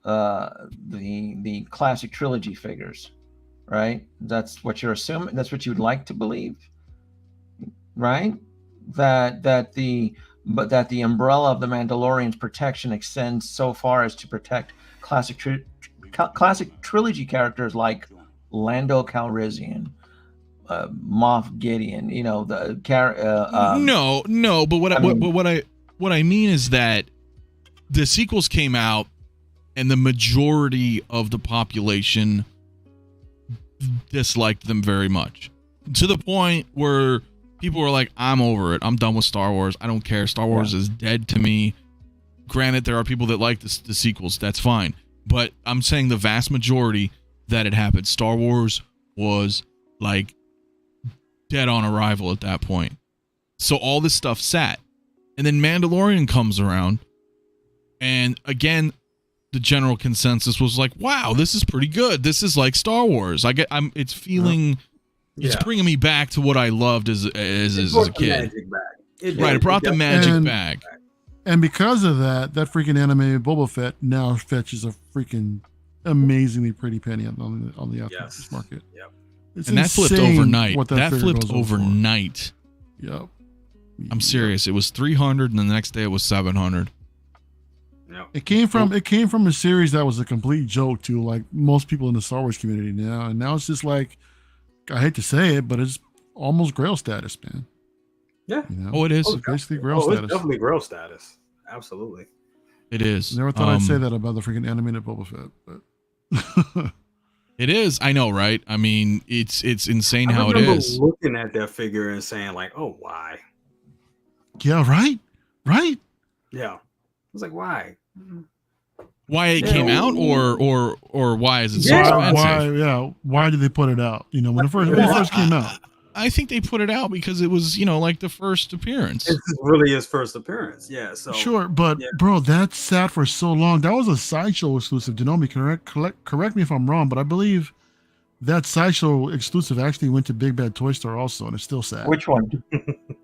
the classic trilogy figures, right? That's what you're assuming. That's what you'd like to believe, right? That the umbrella of the Mandalorian's protection extends so far as to protect classic trilogy characters like Lando Calrissian, Moff Gideon. No. But what I mean is that the sequels came out, and the majority of the population disliked them very much, to the point where people were like, I'm over it. I'm done with Star Wars. I don't care. Star Wars is dead to me. Granted, there are people that like the sequels. That's fine. But I'm saying the vast majority that it happened. Star Wars was like dead on arrival at that point. So all this stuff sat. And then Mandalorian comes around. And again, the general consensus was like, wow, this is pretty good. This is like Star Wars. It's bringing me back to what I loved as a kid. It brought the magic back. And because of that freaking animated Boba Fett now fetches a freaking amazingly pretty penny on the aftermarket market. Yep. It's and that flipped overnight. That flipped overnight. Yep. I'm serious. It was 300 and the next day it was 700. Yep. It came from a series that was a complete joke to like most people in the Star Wars community now, and now it's just like, I hate to say it, but it's almost Grail status, man. Yeah. Oh, it is. It's basically Grail status. It's definitely Grail status. Absolutely. It is. Never thought I'd say that about the freaking animated Boba Fett, but it is. I know, right? I mean, it's insane I how it is. Looking at that figure and saying like, "Oh, why?" Yeah, right. Yeah, I was like, "Why?" Why it came out, or why is it so expensive? Why did they put it out? You know, when it first came out. I think they put it out because it was, like the first appearance. This is really his first appearance. Yeah. So sure, but bro, that sat for so long. That was a Sideshow exclusive. Denomi, correct me if I'm wrong, but I believe that Sideshow exclusive actually went to Big Bad Toy Store also, and it's still sad. Which one?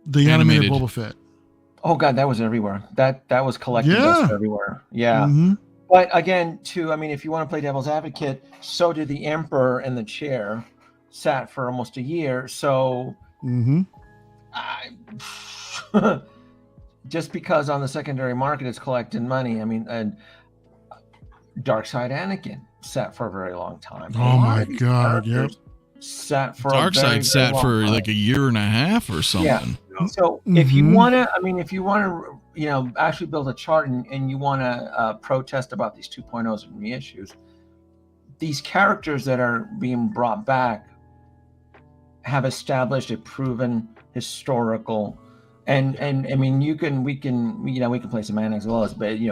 The animated Boba Fett. Oh god, that was everywhere. That was collectibles everywhere. Yeah. Mm-hmm. But again, if you want to play devil's advocate, so did the Emperor in the chair. Sat for almost a year, so just because on the secondary market it's collecting money. I mean, and Darkside Anakin sat for a very long time. Oh my god, yep. Sat for Darkside sat for like a year and a half or something. Yeah. So if you want to, actually build a chart and you want to protest about these 2.0s and reissues, these characters that are being brought back have established a proven historical, and I mean we can play semantics as well as, but the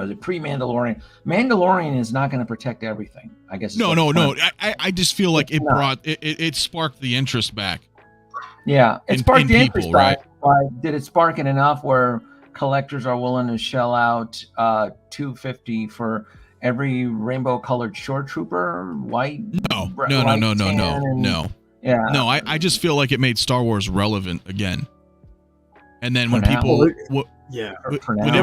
Mandalorian is not going to protect everything, I guess. No. I just feel like it sparked the interest back. Yeah, it sparked the interest right? back. Did it spark it enough where collectors are willing to shell out $250 for every rainbow colored shore trooper? White? No. Yeah. No, I just feel like it made Star Wars relevant again. And then when for people, for now,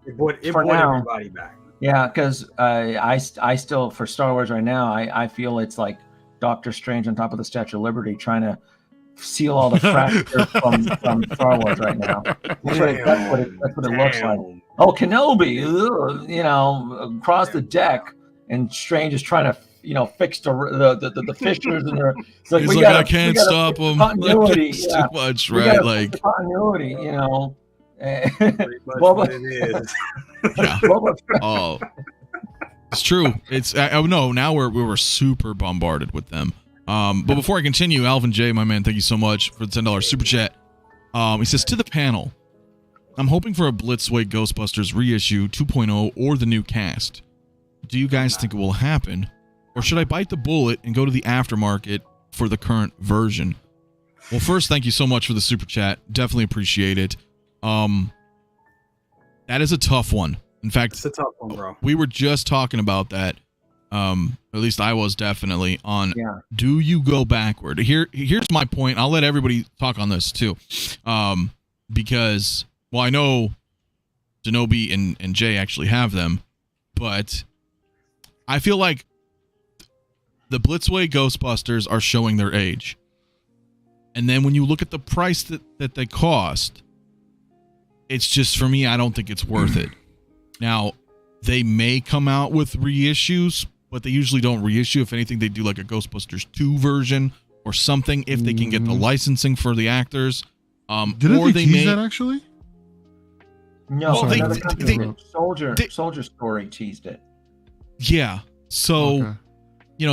it brought everybody back. Yeah, because I still, for Star Wars right now, I feel it's like Doctor Strange on top of the Statue of Liberty trying to seal all the fractures from Star Wars right now. That's what it looks like. Oh, Kenobi, across the deck, and Strange is trying to fix the fissures in there. It's like, I can't stop them. Continuity, too much, right? Like continuity, Boba, it is. Oh, it's true. It's now we were super bombarded with them. But before I continue, Alvin J, my man, thank you so much for the $10 super chat. He says, to the panel, I'm hoping for a Blitzway Ghostbusters reissue 2.0 or the new cast. Do you guys think it will happen? Or should I bite the bullet and go to the aftermarket for the current version? Well, first, thank you so much for the super chat. Definitely appreciate it. That is a tough one. In fact, it's a tough one, bro. We were just talking about that. At least I was definitely on. Yeah. Do you go backward? Here's my point. I'll let everybody talk on this too. Because, well, I know Denobi and Jay actually have them, but I feel like the Blitzway Ghostbusters are showing their age. And then when you look at the price that they cost, it's just, for me, I don't think it's worth it. Now, they may come out with reissues, but they usually don't reissue. If anything, they do like a Ghostbusters 2 version or something if they can get the licensing for the actors. Didn't they tease that actually? No, well, Soldier Story teased it. Yeah. So,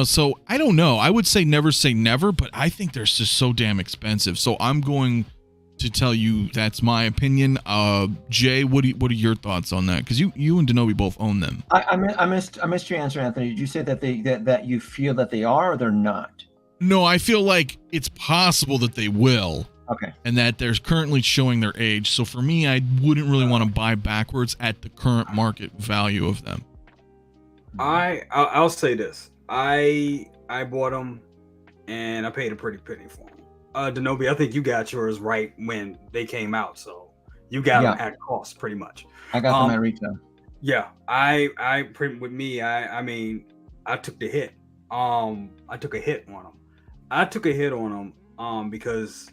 so I don't know. I would say never, but I think they're just so damn expensive. So I'm going to tell you that's my opinion. Jay, what are your thoughts on that? Because you and Denobi both own them. I missed your answer, Anthony. Did you say that that you feel that they are or they're not? No, I feel like it's possible that they will. Okay. And that they're currently showing their age. So for me, I wouldn't really want to buy backwards at the current market value of them. I'll say this. I bought them and I paid a pretty penny for them. Denobi, I think you got yours right when they came out, so you got them at cost pretty much. I got them at retail. Yeah, I mean, I took the hit. I took a hit on them. Because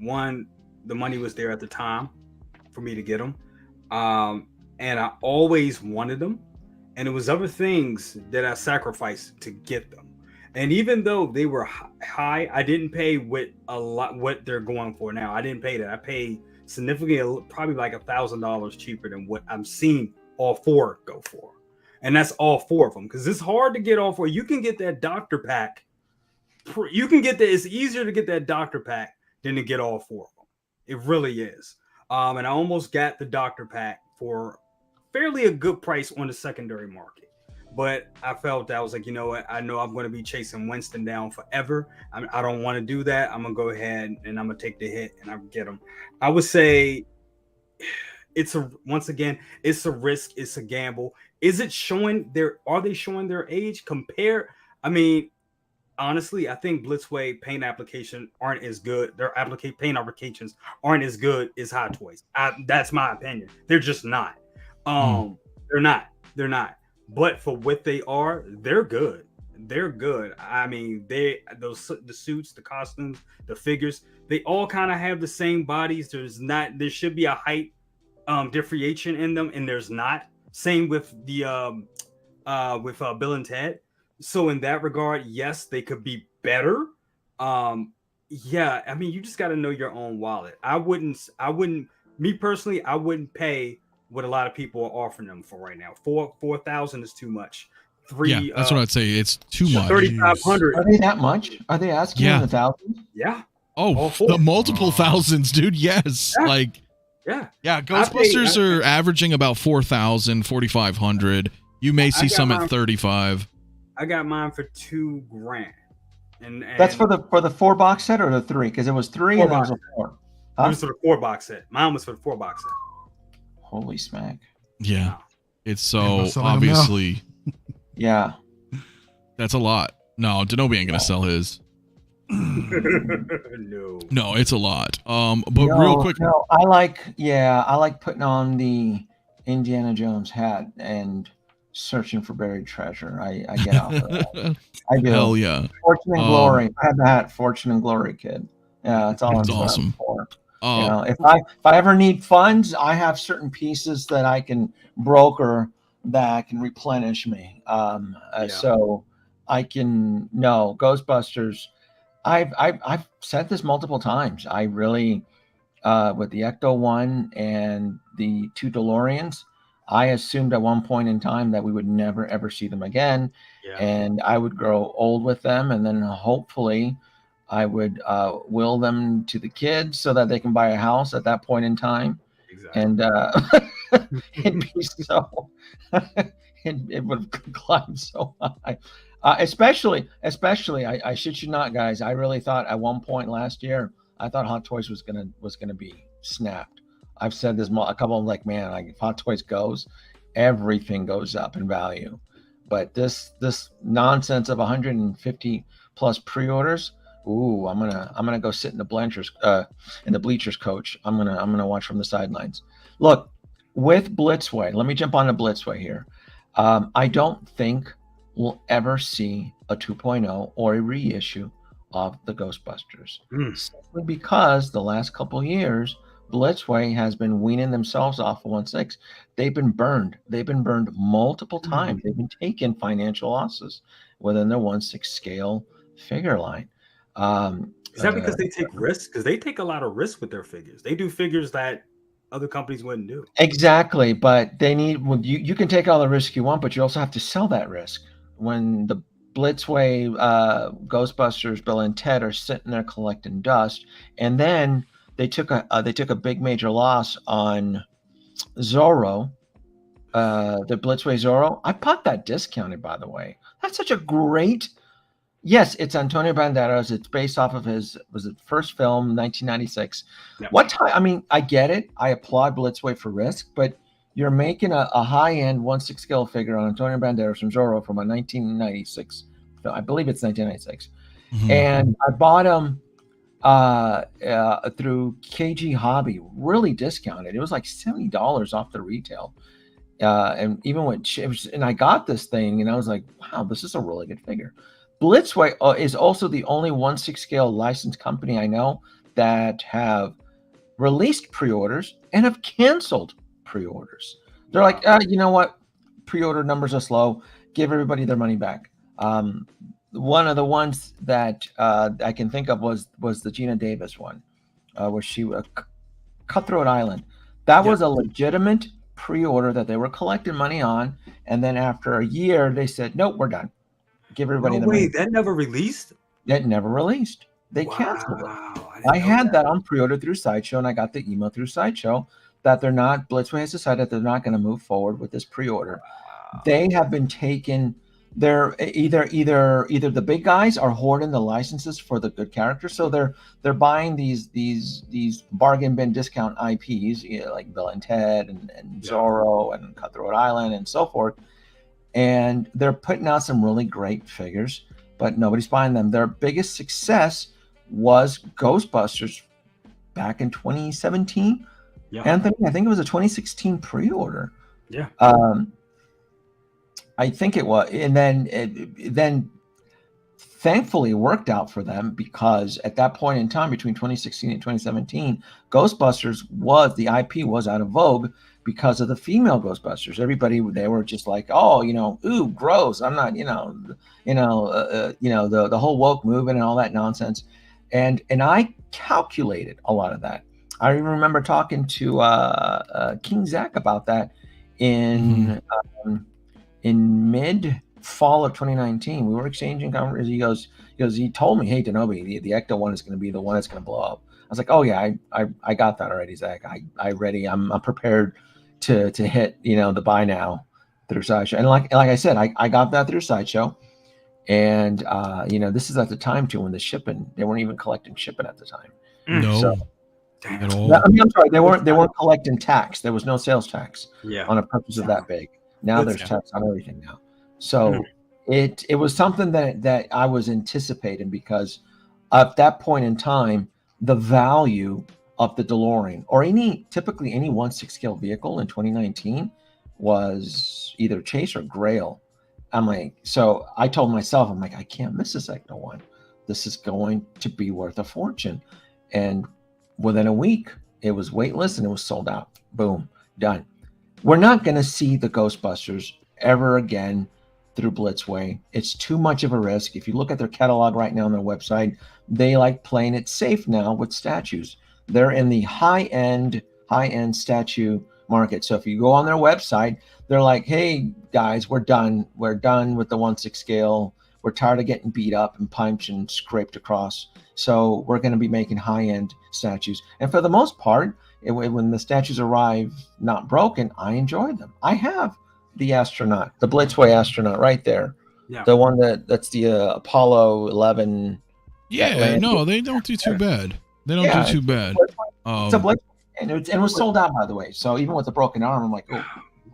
one, the money was there at the time for me to get them, and I always wanted them, and it was other things that I sacrificed to get them. And even though they were high, I didn't pay what they're going for now. I didn't pay that. I paid significantly, probably like $1,000 cheaper than what I'm seeing all 4 go for. And that's all 4 of them, because it's hard to get all 4. You can get that doctor pack. You can get that. It's easier to get that doctor pack than to get all 4 of them. It really is. And I almost got the doctor pack for fairly a good price on the secondary market. But I felt that I was like, you know what? I know I'm going to be chasing Winston down forever. I don't want to do that. I'm going to go ahead and I'm going to take the hit and I'm get him. I would say once again, it's a risk. It's a gamble. Is it showing are they showing their age? I mean, honestly, I think Blitzway paint application aren't as good. Their paint applications aren't as good as Hot Toys. That's my opinion. They're just not. They're not. But for what they are, they're good. They're good. I mean, the suits, the costumes, the figures, they all kind of have the same bodies. There should be a height differentiation in them, and there's not. Same with the Bill and Ted. So in that regard, yes, they could be better. Yeah, I mean, you just got to know your own wallet. Me personally, I wouldn't pay what a lot of people are offering them for right now. 4,000 is too much. That's what I'd say. It's too much. 3,500. Are they that much? Are they asking in the thousands? Yeah. Oh, the multiple thousands, dude. Yes. Yeah. Yeah. Ghostbusters are averaging about 4,000, 4,500. You may see some at 35. I got mine for $2,000. And that's for the 4 box set or the 3? Because it was 3 and there was a 4. It was for the 4 box set. Mine was for the 4 box set. Holy smack. Yeah. It's so obviously. Yeah. That's a lot. No, 𝗕𝗘𝗢𝗧 ain't gonna sell his. No, it's a lot. Real quick. No, I like putting on the Indiana Jones hat and searching for buried treasure. I get off of that. I do. Hell yeah. Fortune and glory. I had that Fortune and glory, kid. Yeah, that's all. It's awesome. For. If I ever need funds, I have certain pieces that I can broker that can replenish me. So I can Ghostbusters. I've said this multiple times. I really with the Ecto one and the 2 DeLoreans, I assumed at one point in time that we would never ever see them again, and I would grow old with them, and then hopefully I would will them to the kids so that they can buy a house at that point in time. Exactly. And it'd be so it would climb so high. Especially, I shit you not, guys. I really thought at one point last year, I thought Hot Toys was gonna be snapped. I've said this a couple of like, man, like if Hot Toys goes, everything goes up in value. But this nonsense of 150 plus pre-orders. Ooh, I'm gonna go sit in the bleachers, coach. I'm gonna watch from the sidelines. Look, with Blitzway, let me jump on to Blitzway here. I don't think we'll ever see a 2.0 or a reissue of the Ghostbusters, simply because the last couple of years, Blitzway has been weaning themselves off of 1/6. They've been burned. They've been burned multiple times. They've been taking financial losses within their 1/6 scale figure line. Is that because they take risks? Because they take a lot of risks with their figures. They do figures that other companies wouldn't do. Exactly, but they need. You can take all the risk you want, but you also have to sell that risk. When the Blitzway, Ghostbusters, Bill and Ted are sitting there collecting dust, and then they took a big major loss on Zorro, the Blitzway Zorro. I bought that discounted, by the way. That's such a great. Yes, it's Antonio Banderas. It's based off of his first film, 1996. Yep. What time? I mean, I get it. I applaud Blitzway for risk, but you're making a high-end 1/6 scale figure on Antonio Banderas from Zorro from a 1996. I believe it's 1996. Mm-hmm. And I bought him through KG Hobby, really discounted. It was like $70 off the retail. And even when and I got this thing, and I was like, wow, this is a really good figure. Blitzway is also the only 1/6 scale licensed company I know that have released pre-orders and have canceled pre-orders. They're like, you know what? Pre-order numbers are slow. Give everybody their money back. One of the ones that I can think of was the Gina Davis one, where she Cutthroat Island. That was a legitimate pre-order that they were collecting money on, and then after a year they said, nope, we're done. Give everybody the money. That never released? That never released. They canceled it. I know had that on pre-order through Sideshow, and I got the email through Sideshow that Blitzway has decided they're not going to move forward with this pre-order. They have been taken. They're either the big guys are hoarding the licenses for the good characters, so they're buying these bargain bin discount IPs, like Bill and Ted and Zorro and Cutthroat Island and so forth, and they're putting out some really great figures, but nobody's buying them. Their biggest success was Ghostbusters back in 2017. Yeah. Anthony, I think it was a 2016 pre-order. Yeah. I think it was, and then thankfully it worked out for them, because at that point in time between 2016 and 2017, Ghostbusters the IP was out of vogue because of the female Ghostbusters. Everybody, they were just like, oh, ooh, gross. I'm not, the whole woke movement and all that nonsense. And I calculated a lot of that. I remember talking to King Zach about that in mid fall of 2019. We were exchanging conversations. He told me, hey, 𝗕𝗏𝗧𝗧, the Ecto one is going to be the one that's going to blow up. I was like, oh yeah, I got that already, Zach. I'm prepared to hit, the buy now through Sideshow. And like I said, I got that through Sideshow. And this is at the time too when the shipping, they weren't even collecting shipping at the time. No. So, at all. I'm sorry, they weren't collecting tax. There was no sales tax on a purchase of that big. Now there's tax on everything now. So it was something that I was anticipating, because at that point in time, the value of the DeLorean or typically any 1/6 scale vehicle in 2019 was either Chase or Grail. So I told myself, I can't miss this Ecto one. This is going to be worth a fortune. And within a week, it was waitlist and it was sold out. Boom, done. We're not going to see the Ghostbusters ever again through Blitzway. It's too much of a risk. If you look at their catalog right now on their website, they like playing it safe now with statues. They're in the high-end statue market. So if you go on their website, they're like, hey, guys, we're done. We're done with the 1/6 scale. We're tired of getting beat up and punched and scraped across. So we're going to be making high-end statues. And for the most part, when the statues arrive not broken, I enjoy them. I have the astronaut, the Blitzway astronaut right there. Yeah. The one that's the Apollo 11. Yeah, no, they don't do too bad. They don't do too bad. It's a Blitzway, and it was sold out, by the way. So even with the broken arm, I'm like, oh.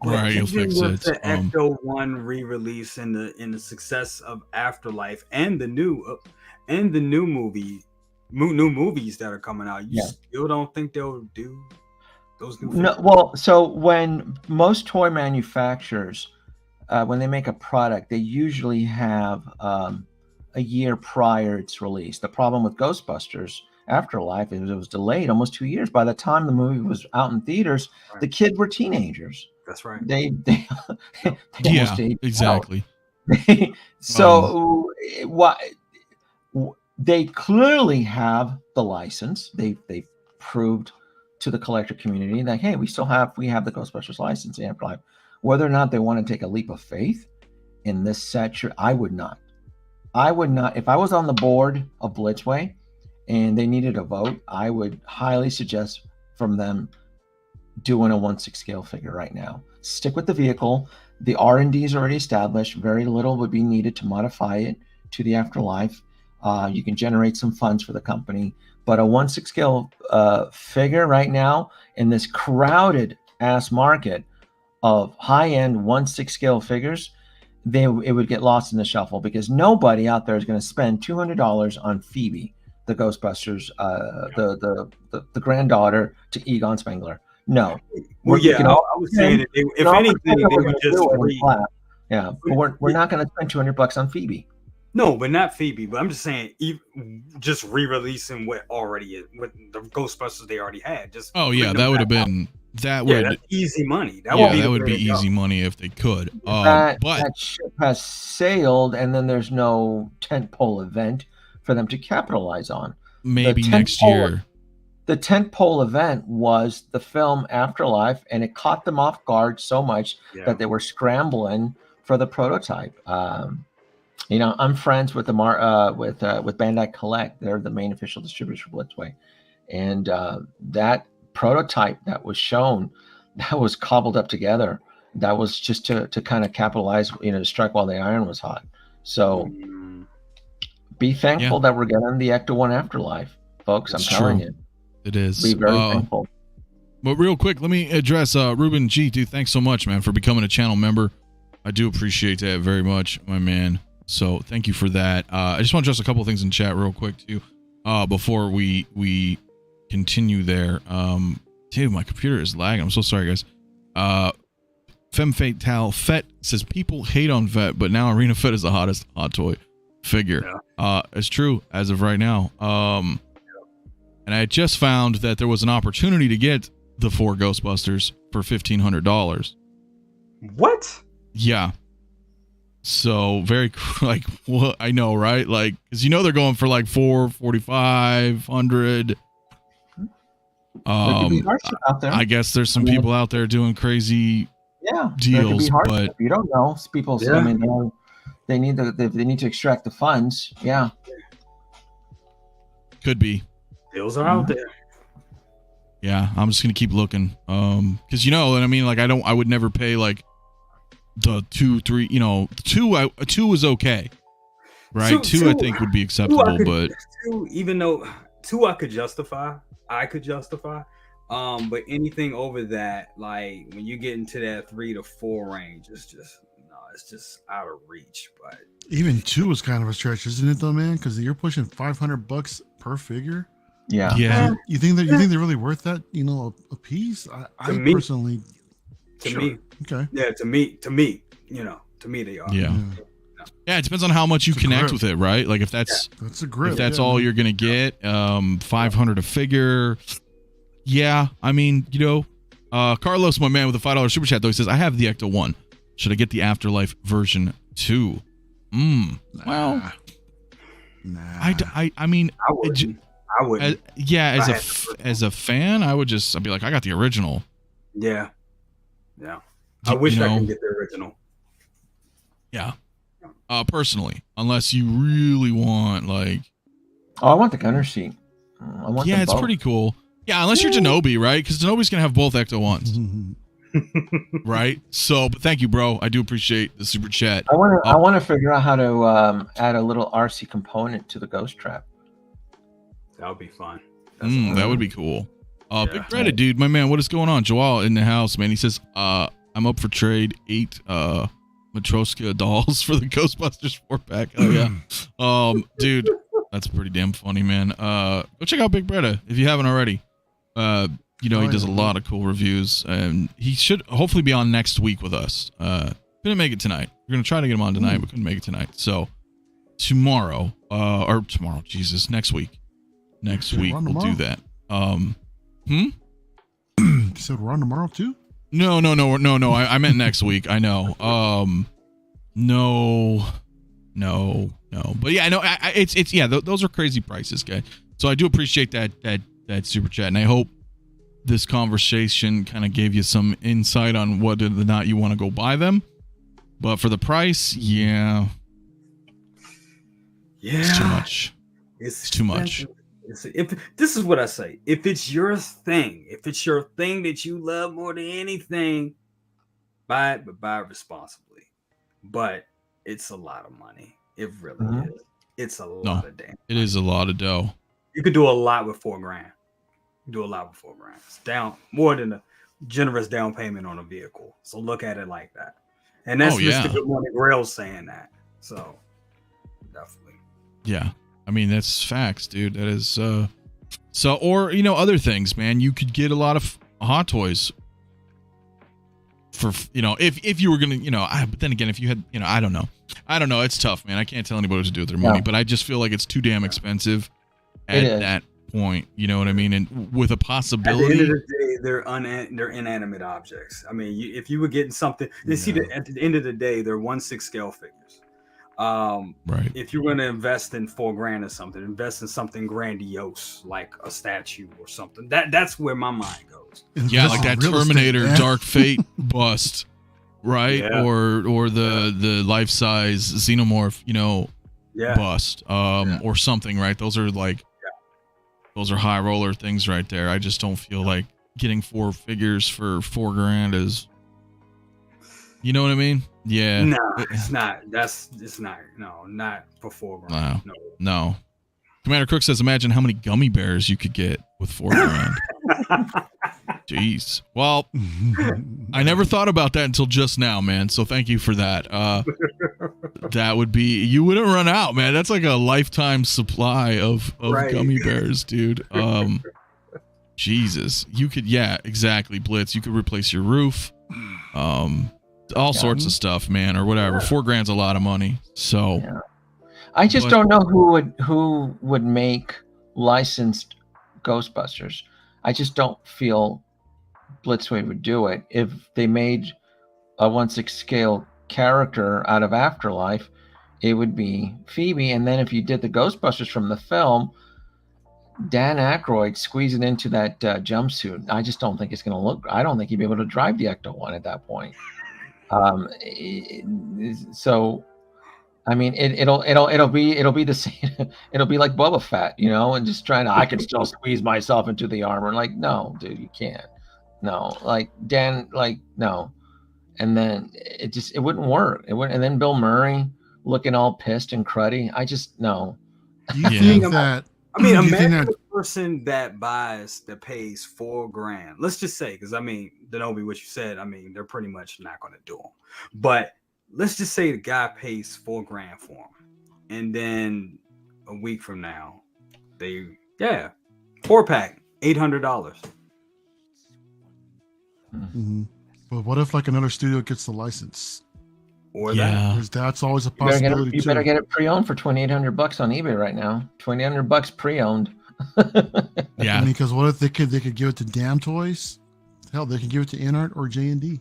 Right, you'll fix it. The Ecto one re-release and the success of Afterlife and the new movies that are coming out, you still don't think they'll do those new films? No, well, so when most toy manufacturers, when they make a product, they usually have a year prior its release. The problem with Ghostbusters Afterlife is it was delayed almost 2 years. By the time the movie was out in theaters, the kids were teenagers. That's right. They yeah, exactly. So they clearly have the license. They've proved to the collector community that, hey, we have the Ghostbusters license, the Afterlife. Whether or not they want to take a leap of faith in this set, I would not. If I was on the board of Blitzway and they needed a vote, I would highly suggest from them doing a 1/6 scale figure right now. Stick with the vehicle. The R&D is already established. Very little would be needed to modify it to the Afterlife. You can generate some funds for the company, but a 1/6 scale figure right now in this crowded ass market of high-end 1/6 scale figures, it would get lost in the shuffle, because nobody out there is going to spend $200 on Phoebe, the Ghostbusters, the granddaughter to Egon Spengler. No. Well, I was saying that if anything, they would just yeah, but we're not going to spend $200 on Phoebe. No, but not Phoebe. But I'm just saying, just re-releasing what the Ghostbusters they already had. Just that would have been that's easy money. That would be easy money if they could. But that ship has sailed, and then there's no tentpole event for them to capitalize on. Maybe next year. the tentpole event was the film Afterlife, and it caught them off guard so much that they were scrambling for the prototype. You know, I'm friends with with Bandai Collect. They're the main official distributors for Blitzway, and that prototype that was shown, that was cobbled up together. That was just to kind of capitalize, you know, to strike while the iron was hot. So be thankful that we're getting the Ecto-1 Afterlife, folks. I'm telling you. It is. Be very thankful. But real quick, let me address Ruben G. Dude, thanks so much, man, for becoming a channel member. I do appreciate that very much, my man. So thank you for that. I just want to address a couple of things in chat real quick too, before we continue there. Dude, my computer is lagging. I'm so sorry, guys. 𝗕𝗘𝗖𝗢𝗠𝗘 says people hate on Fett, but now Arena Fett is the hottest hot toy figure. It's true as of right now. And I just found that there was an opportunity to get the 4 Ghostbusters for $1,500. What? Yeah. So very like what I know, right? Like, because you know they're going for like $4,500. I guess there's some people out there doing crazy deals, but you don't know. People, I mean, they need to extract the funds. Yeah, could be. Deals are out there. Yeah, I'm just gonna keep looking. Because you know, and I mean, like I would never pay like the 2, 3. You know, 2 is okay, right? 2 I think would be acceptable, but 2, even though 2 I could justify. But anything over that, like when you get into that 3 to 4 range, it's just out of reach. But even 2 is kind of a stretch, isn't it, though, man? Because you're pushing $500 per figure. Yeah. You think they're really worth that? You know, a piece. To me, okay. Yeah, to me, you know, to me they are. Yeah. Yeah, it depends on how much you connect with it, right? Like if that's a grip. If that's all you're gonna get, $500 a figure. Yeah, I mean, you know, Carlos, my man, with a $5 super chat though, he says, "I have the Ecto-1. Should I get the Afterlife version 2?" Well, I mean, I would. As a fan, I'd be like, I got the original. Yeah. I wish I could get the original. Yeah. Personally, unless you really want like, I want the gunner seat. I want it's pretty cool. Yeah, unless you're Denobi, right? Because Denobi's gonna have both Ecto-1s, right? So, but thank you, bro. I do appreciate the super chat. I want to figure out how to add a little RC component to the Ghost Trap. That would be fun. That would be cool. Big Reddit, dude, my man. What is going on? Joel in the house, man. He says, I'm up for trade 8 Matryoshka dolls for the Ghostbusters 4-pack. Oh yeah. Dude, that's pretty damn funny, man. Go check out Big Bretta if you haven't already. You know, he does a lot of cool reviews, and he should hopefully be on next week with us. Couldn't make it tonight. We're gonna try to get him on tonight, but couldn't make it tonight. So next week. Next week we'll do that. You said we're on tomorrow too? No. I meant next week. I know. No. But yeah, I know. It's those are crazy prices, guys. So I do appreciate that super chat, and I hope this conversation kind of gave you some insight on whether or not you want to go buy them. But for the price, it's too much. It's too much. If this is what I say, if it's your thing, that you love more than anything, buy it, but buy it responsibly. But it's a lot of money. It really is. It's a lot of damn. It is a lot of dough. You could do a lot with $4,000. It's down more than a generous down payment on a vehicle. So look at it like that. And that's Mr. Good Morning Grail saying that. So definitely. Yeah. I mean, that's facts, dude. That is or you know, other things, man. You could get a lot of Hot Toys for, you know, if you were gonna, you know, but then again, if you had, you know, I don't know, it's tough, man. I can't tell anybody what to do with their money, but I just feel like it's too damn expensive at that point, you know what I mean? And with a possibility, at the end of the day, they're inanimate objects. I mean, if you were getting something, at the end of the day, they're 1/6 scale figures. Right. If you're going to invest in $4,000 or something, invest in something grandiose like a statue or something. That's where my mind goes. Yeah, like that Terminator Dark Fate bust, right? Yeah. Or the life-size Xenomorph, bust, or something, right? Those are those are high roller things right there. I just don't feel like getting 4 figures for $4,000 is, you know what I mean? Yeah. No, it's not. No, not for $4,000. No. Commander Crook says, imagine how many gummy bears you could get with $4,000. Jeez. Well, I never thought about that until just now, man. So thank you for that. That would be, you wouldn't run out, man. That's like a lifetime supply of gummy bears, dude. Jesus. You could, exactly, Blitz. You could replace your roof. All sorts of stuff, man, or whatever. $4,000's a lot of money. So I just don't know who would make licensed Ghostbusters. I just don't feel Blitzway would do it. If they made a 1/6 scale character out of Afterlife, it would be Phoebe. And then if you did the Ghostbusters from the film, Dan Aykroyd squeezing into that jumpsuit, I just don't think it's going to look. I don't think he'd be able to drive the Ecto-1 at that point. So, I mean, it'll be the same. It'll be like Boba Fett, and just trying to. I can still squeeze myself into the armor. Like, no, dude, you can't. No, like Dan, no. And then it wouldn't work. It wouldn't. And then Bill Murray looking all pissed and cruddy. I just no. Do you think that? I mean, imagine the person that pays $4,000. Let's just say, because Denobi, what you said, they're pretty much not going to do them. But let's just say the guy pays $4,000 for them, and then a week from now, 4-pack, $800. Mm-hmm. But what if another studio gets the license? Or that, because that's always a possibility. You better get it pre-owned for $2,800 on eBay right now. $2,800 pre-owned. Yeah, because what if they could give it to Damn Toys? Hell, they could give it to Inart or J&D,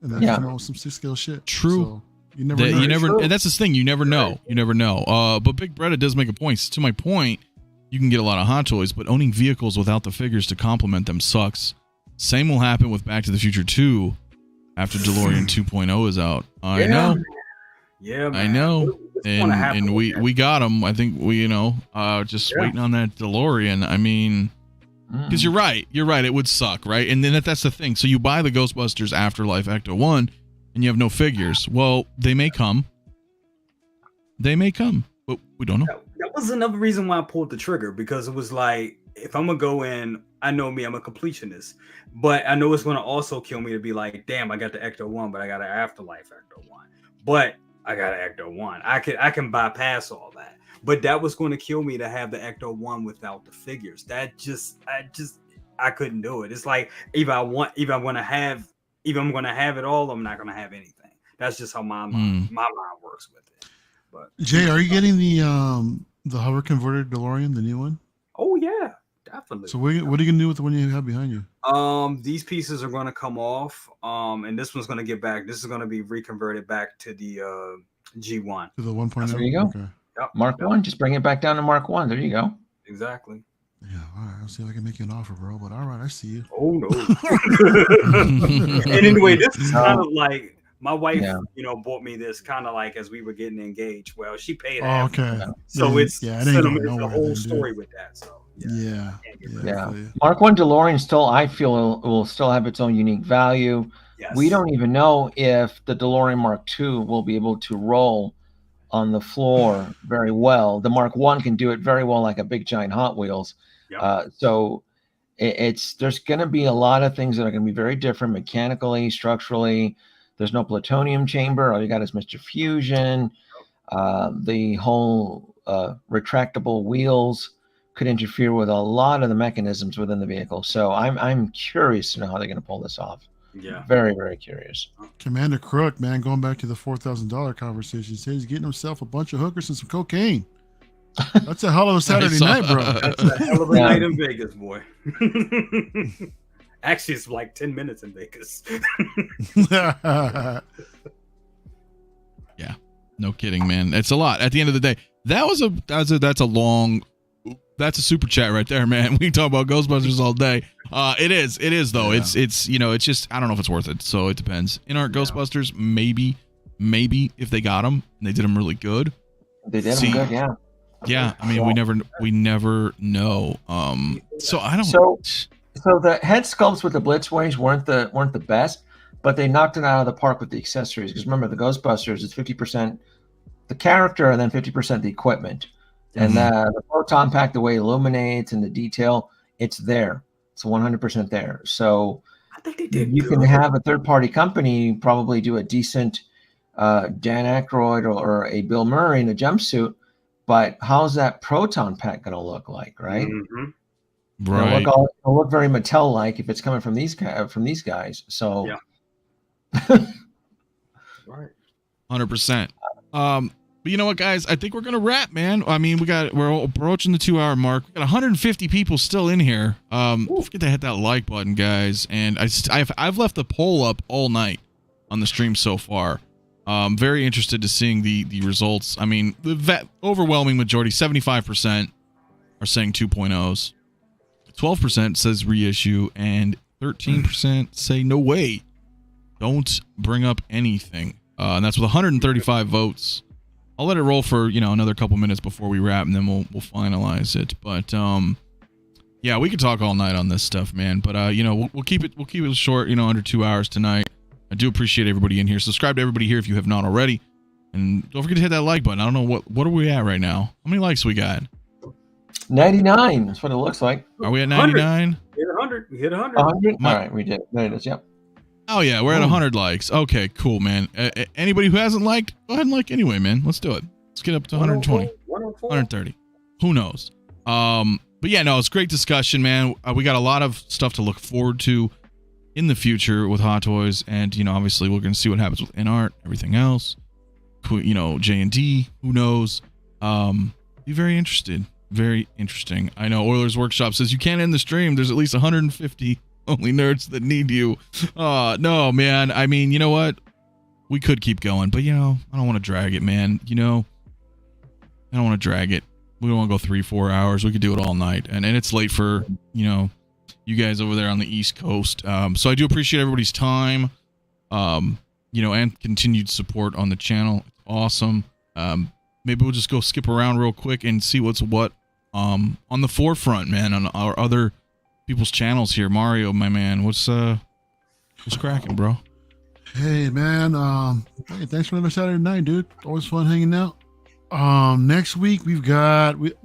and then come out with some 6-scale shit. True. So you never know. And that's the thing. You never know. You never know. But Big Bretta does make a point. To my point, you can get a lot of Hot Toys, but owning vehicles without the figures to complement them sucks. Same will happen with Back to the Future 2. After DeLorean 2.0 is out. I know. Yeah, man. I know. And we got them. I think we, just waiting on that DeLorean. Because you're right. It would suck, right? And then that's the thing. So you buy the Ghostbusters Afterlife Ecto-1 and you have no figures. Well, they may come. But we don't know. That was another reason why I pulled the trigger, because it was like, if I'm going to go in, I know me, I'm a completionist, but I know it's going to also kill me to be like, damn, I got the Ecto-1, but I got an Afterlife Ecto-1, but I got an Ecto-1. I can bypass all that, but that was going to kill me to have the Ecto-1 without the figures. I couldn't do it. It's like, either I'm going to have it all, I'm not going to have anything. That's just how my mind works with it. But Jay, are you getting the hover converted DeLorean, the new one? Oh yeah. Definitely. So what are you going to do with the one you have behind you? These pieces are going to come off, and this one's going to get back. This is going to be reconverted back to the G1. To the 1.0? There you go. Okay. Yep. Mark 1. Just bring it back down to Mark 1. There you go. Exactly. Yeah, all right. I'll see if I can make you an offer, bro. But all right, I see you. Oh, no. And anyway, this is kind of like, my wife, bought me this kind of like as we were getting engaged. Well, she paid half. Okay. So it's the whole story with that. So yeah. Mark 1 DeLorean still, I feel, will still have its own unique value. Yes. We don't even know if the DeLorean Mark II will be able to roll on the floor very well. The Mark 1 can do it very well, like a big giant Hot Wheels. Yep. So there's going to be a lot of things that are going to be very different mechanically, structurally. There's no plutonium chamber. All you got is Mr. Fusion. The whole retractable wheels could interfere with a lot of the mechanisms within the vehicle. So I'm curious to know how they're going to pull this off. Yeah. Very, very curious. Commander Crook, man, going back to the $4,000 conversation, says he's getting himself a bunch of hookers and some cocaine. That's a hell of a Saturday night, bro. That's a hell of a night in Vegas, boy. Actually, it's like 10 minutes in Vegas. Yeah. No kidding, man. It's a lot. At the end of the day, that's a super chat right there, man. We talk about Ghostbusters all day. It is though. Yeah. It's it's just, I don't know if it's worth it. So it depends. In our Ghostbusters, maybe if they got them and they did them really good. They did them good, yeah. Yeah, I mean, we never know. So I don't. So the head sculpts with the Blitzways weren't the best, but they knocked it out of the park with the accessories. Because remember, the Ghostbusters is 50% the character and then 50% the equipment. And the proton pack, the way it illuminates and the detail, it's there. It's 100% there. So I think they did. You can have a third-party company probably do a decent Dan Aykroyd or a Bill Murray in a jumpsuit, but how's that proton pack going to look like, right? Mm-hmm. Right. It'll look very Mattel-like if it's coming from these guys. So, right, 100%. But you know what, guys? I think we're gonna wrap, man. I mean, we're approaching the 2-hour mark. We got 150 people still in here. Don't forget to hit that like button, guys. And I've left the poll up all night on the stream so far. Very interested to seeing the results. I mean, the overwhelming majority, 75%, are saying 2.0s. 12% says reissue, and 13% say no way. Don't bring up anything. And that's with 135 votes. I'll let it roll for, another couple minutes before we wrap, and then we'll finalize it. But yeah, we could talk all night on this stuff, man. But we'll keep it short, under 2 hours tonight. I do appreciate everybody in here. Subscribe to everybody here if you have not already, and don't forget to hit that like button. I don't know what are we at right now. How many likes we got? 99. That's what it looks like. Are we at 99? Hit 100. We hit 100. 100. All right, we did. There it is. Yep. Oh yeah, we're at 100 likes. Okay, cool, man. Anybody who hasn't liked, go ahead and like anyway, man. Let's do it. Let's get up to 120, 130. Who knows? But yeah, no, it's great discussion, man. We got a lot of stuff to look forward to in the future with Hot Toys, and obviously we're gonna see what happens with InArt, everything else. J&D, who knows? Be very interested. Very interesting. I know Oilers Workshop says you can't end the stream. There's at least 150 only nerds that need you. No, man. I mean, you know what? We could keep going, but I don't want to drag it, man. I don't want to drag it. We don't want to go 3-4 hours. We could do it all night, and it's late for you guys over there on the East Coast. So I do appreciate everybody's time, and continued support on the channel. It's awesome. Maybe we'll just go skip around real quick and see what's what on the forefront, man, on our other people's channels here. Mario, my man, what's cracking, bro? Hey, man. Hey, thanks for another Saturday night, dude. Always fun hanging out. Next week we had to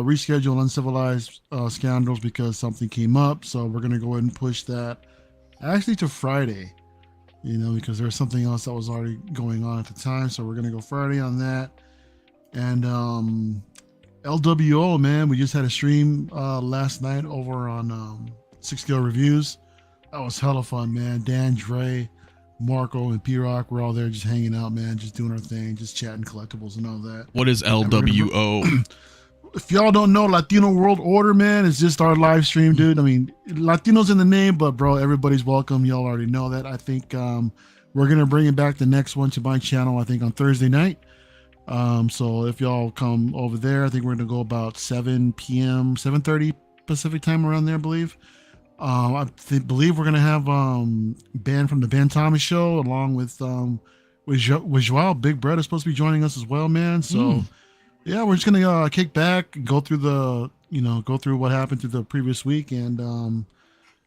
reschedule Uncivilized Scoundrels because something came up, so we're gonna go ahead and push that actually to Friday. Because there was something else that was already going on at the time, so we're gonna go Friday on that. And LWO, man, we just had a stream last night over on 6 Scale Reviews. That was hella fun, man. Dan, Dre, Marco, and P-Rock were all there just hanging out, man, just doing our thing, just chatting collectibles and all that. What is LWO? If y'all don't know, Latino World Order, man, it's just our live stream, dude. I mean, Latinos in the name, but bro, everybody's welcome. Y'all already know that. I think we're gonna bring it back the next one to my channel, I think on Thursday night. So if y'all come over there, I think we're gonna go about 7 p.m., 7:30 Pacific time around there, I believe. I believe we're gonna have Ben from the Ben Thomas Show along with Joao. Big Brett is supposed to be joining us as well, man. So yeah, we're just gonna kick back, go through what happened through the previous week, and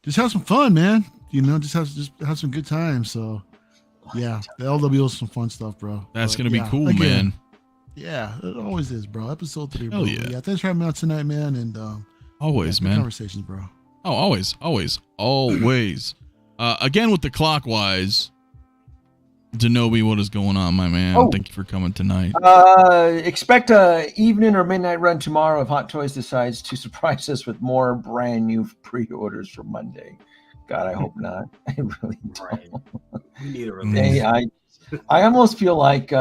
just have some fun, man. Just have some good times. So yeah, the LWO is some fun stuff, bro. That's gonna be cool, again, man. Yeah, it always is, bro. Episode 3, bro. Hell yeah. Yeah, thanks for having me out tonight, man. And always, man. Conversations, bro. Oh, always. Again with the clockwise. Denobi, what is going on, my man? Thank you for coming tonight. Expect a evening or midnight run tomorrow if Hot Toys decides to surprise us with more brand new pre-orders for Monday. God, I hope not. I really don't. Right. We need a release. I almost feel like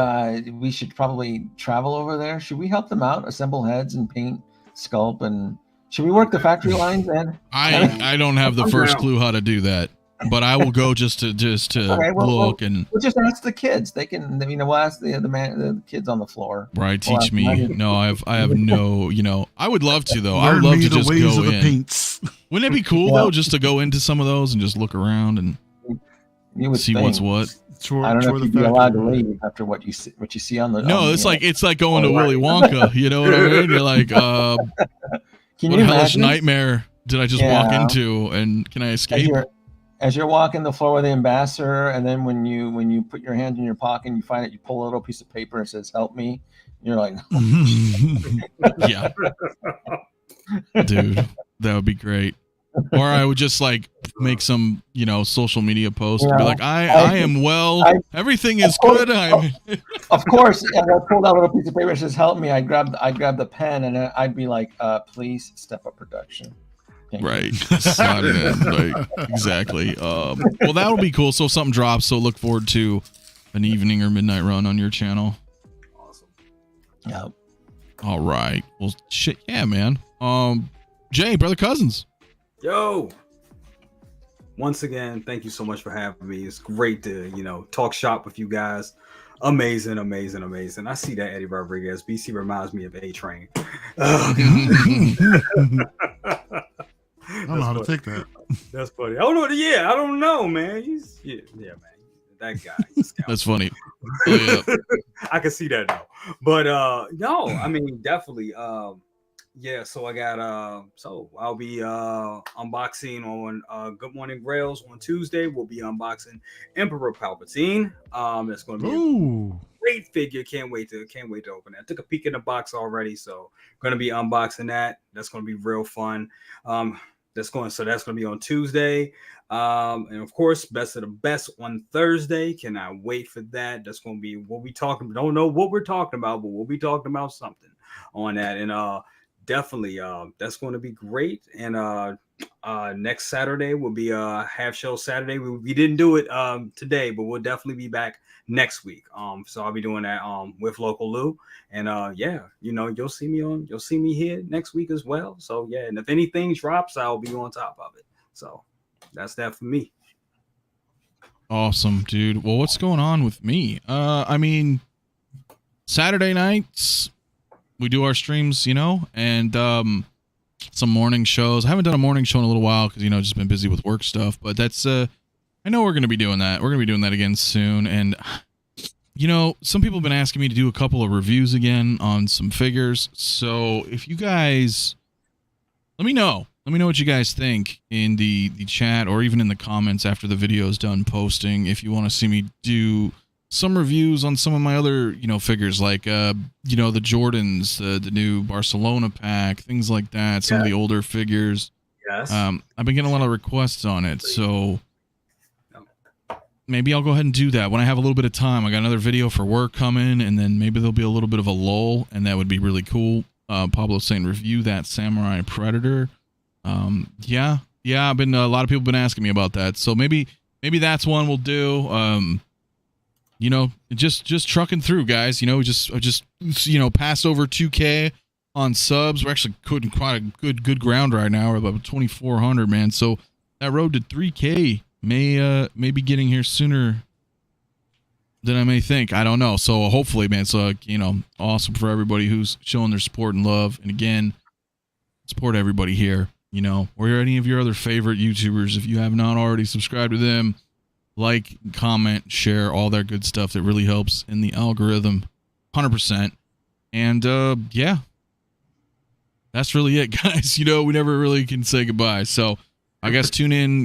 we should probably travel over there. Should we help them out, assemble heads and paint, sculpt, and should we work the factory lines? And I don't have the first clue how to do that. but I will go just to Okay, look and we'll just ask the kids. They can, we'll ask the kids on the floor. right. Teach me. No, I have no. I would love to though. I would Learn love me to the just ways go of the in. paints. Wouldn't it be cool though, just to go into some of those and just look around and You would see think. what's what? I don't know if you'd be allowed to leave after what you see on the. No, it's like going to Oh, Willy Wonka. You know what I mean? You're like, Can what you hellish imagine? nightmare did I just walk into, and can I escape? As you're walking the floor with the ambassador, and then when you put your hand in your pocket and you find it, you pull a little piece of paper and it says "Help me." You're like, Yeah, dude, that would be great. Or I would just like make some, social media post and be like, I am well. Everything is good. Of course. And I pulled out a little piece of paper and says, "Help me." I'd grab the pen and I'd be like, please step up production. Right. Like, exactly. Well, that'll be cool. So if something drops, so look forward to an evening or midnight run on your channel. Awesome. Yeah. All right. Well, shit. Yeah, man. Jay, brother cousins. Yo. Once again, thank you so much for having me. It's great to, talk shop with you guys. Amazing. I see that Eddie Rodriguez. BC reminds me of A-Train. I don't know how to take that. That's funny. I don't know, man. Man. That guy. That's funny. I can see that now. But no, I mean, definitely. So I got so I'll be unboxing on Good Morning Grails on Tuesday. We'll be unboxing Emperor Palpatine. That's going to be a great figure. Can't wait to open that. I took a peek in the box already, so going to be unboxing that. That's going to be real fun. That's going to be on Tuesday. And of course, best of the best on Thursday. Cannot wait for that. That's going to be what we talking. Don't know what we're talking about, but we'll be talking about something on that. And definitely that's going to be great. And next Saturday will be a half show Saturday. We didn't do it today, but we'll definitely be back next week. So I'll be doing that with Local Lou. And you'll see me here next week as well. So yeah, and if anything drops, I'll be on top of it. So that's that for me. Awesome, dude. Well, what's going on with me? I mean, Saturday nights we do our streams, and some morning shows. I haven't done a morning show in a little while because just been busy with work stuff. But that's I know we're gonna be doing that. We're gonna be doing that again soon. And some people have been asking me to do a couple of reviews again on some figures. So if you guys, let me know what you guys think in the chat or even in the comments after the video is done posting. If you want to see me do some reviews on some of my other, figures like, the Jordans, the new Barcelona pack, things like that. Some of the older figures. Yes. I've been getting a lot of requests on it. So maybe I'll go ahead and do that when I have a little bit of time. I got another video for work coming, and then maybe there'll be a little bit of a lull, and that would be really cool. Pablo's saying review that Samurai Predator. Yeah. I've been, a lot of people have been asking me about that. So maybe that's one we'll do. Just trucking through, guys. Just passed over 2K on subs. We're actually cutting quite a good ground right now. We're about 2,400, man. So that road to 3K may be getting here sooner than I may think. I don't know. So hopefully, man. So awesome for everybody who's showing their support and love. And again, support everybody here. Or any of your other favorite YouTubers. If you have not already subscribed to them, like, comment, share, all that good stuff that really helps in the algorithm. 100%. And yeah, that's really it, guys. We never really can say goodbye. So I guess tune in,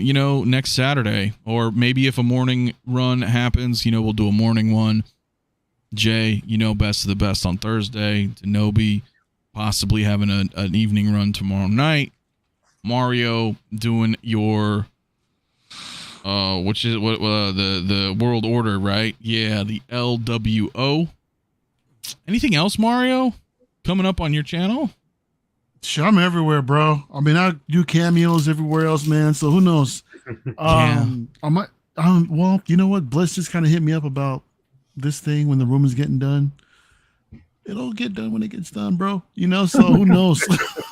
next Saturday, or maybe if a morning run happens, we'll do a morning one. Jay, best of the best on Thursday. Denobi possibly having an evening run tomorrow night. Mario doing your which is the World Order, right? Yeah, the LWO. Anything else, Mario, coming up on your channel? Sure, I'm everywhere, bro. I mean, I do cameos everywhere else, man. So who knows? Yeah. I might. Well, you know what? Bliss just kind of hit me up about this thing when the room is getting done. it'll get done when it gets done, bro. You know, so who knows?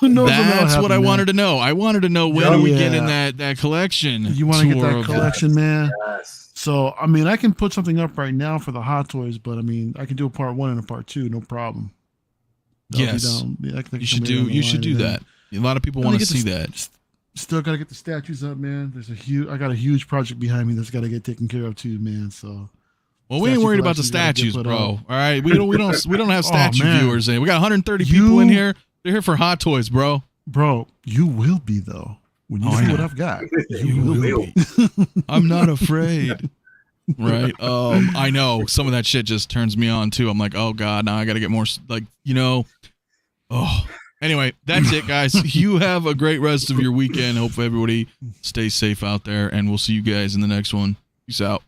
Who knows? That's what I wanted to know. I wanted to know when we get in that collection. You want to get that collection, man? Yes. So, I mean, I can put something up right now for the Hot Toys, but I mean, I can do a part 1 and a part 2, no problem. Yes, you should do. You should do that. A lot of people want to see that. Still got to get the statues up, man. I got a huge project behind me that's got to get taken care of too, man. So, well, we ain't worried about the statues, bro. All right, we don't have statue viewers. We got 130 people in here. They're here for Hot Toys, bro. Bro, you will be though when you see what I've got. You will be. I'm not afraid. Right. I know some of that shit just turns me on too. I'm like, oh god, now I got to get more. Like, you know. Oh. Anyway, that's it, guys. You have a great rest of your weekend. Hope everybody stays safe out there, and we'll see you guys in the next one. Peace out.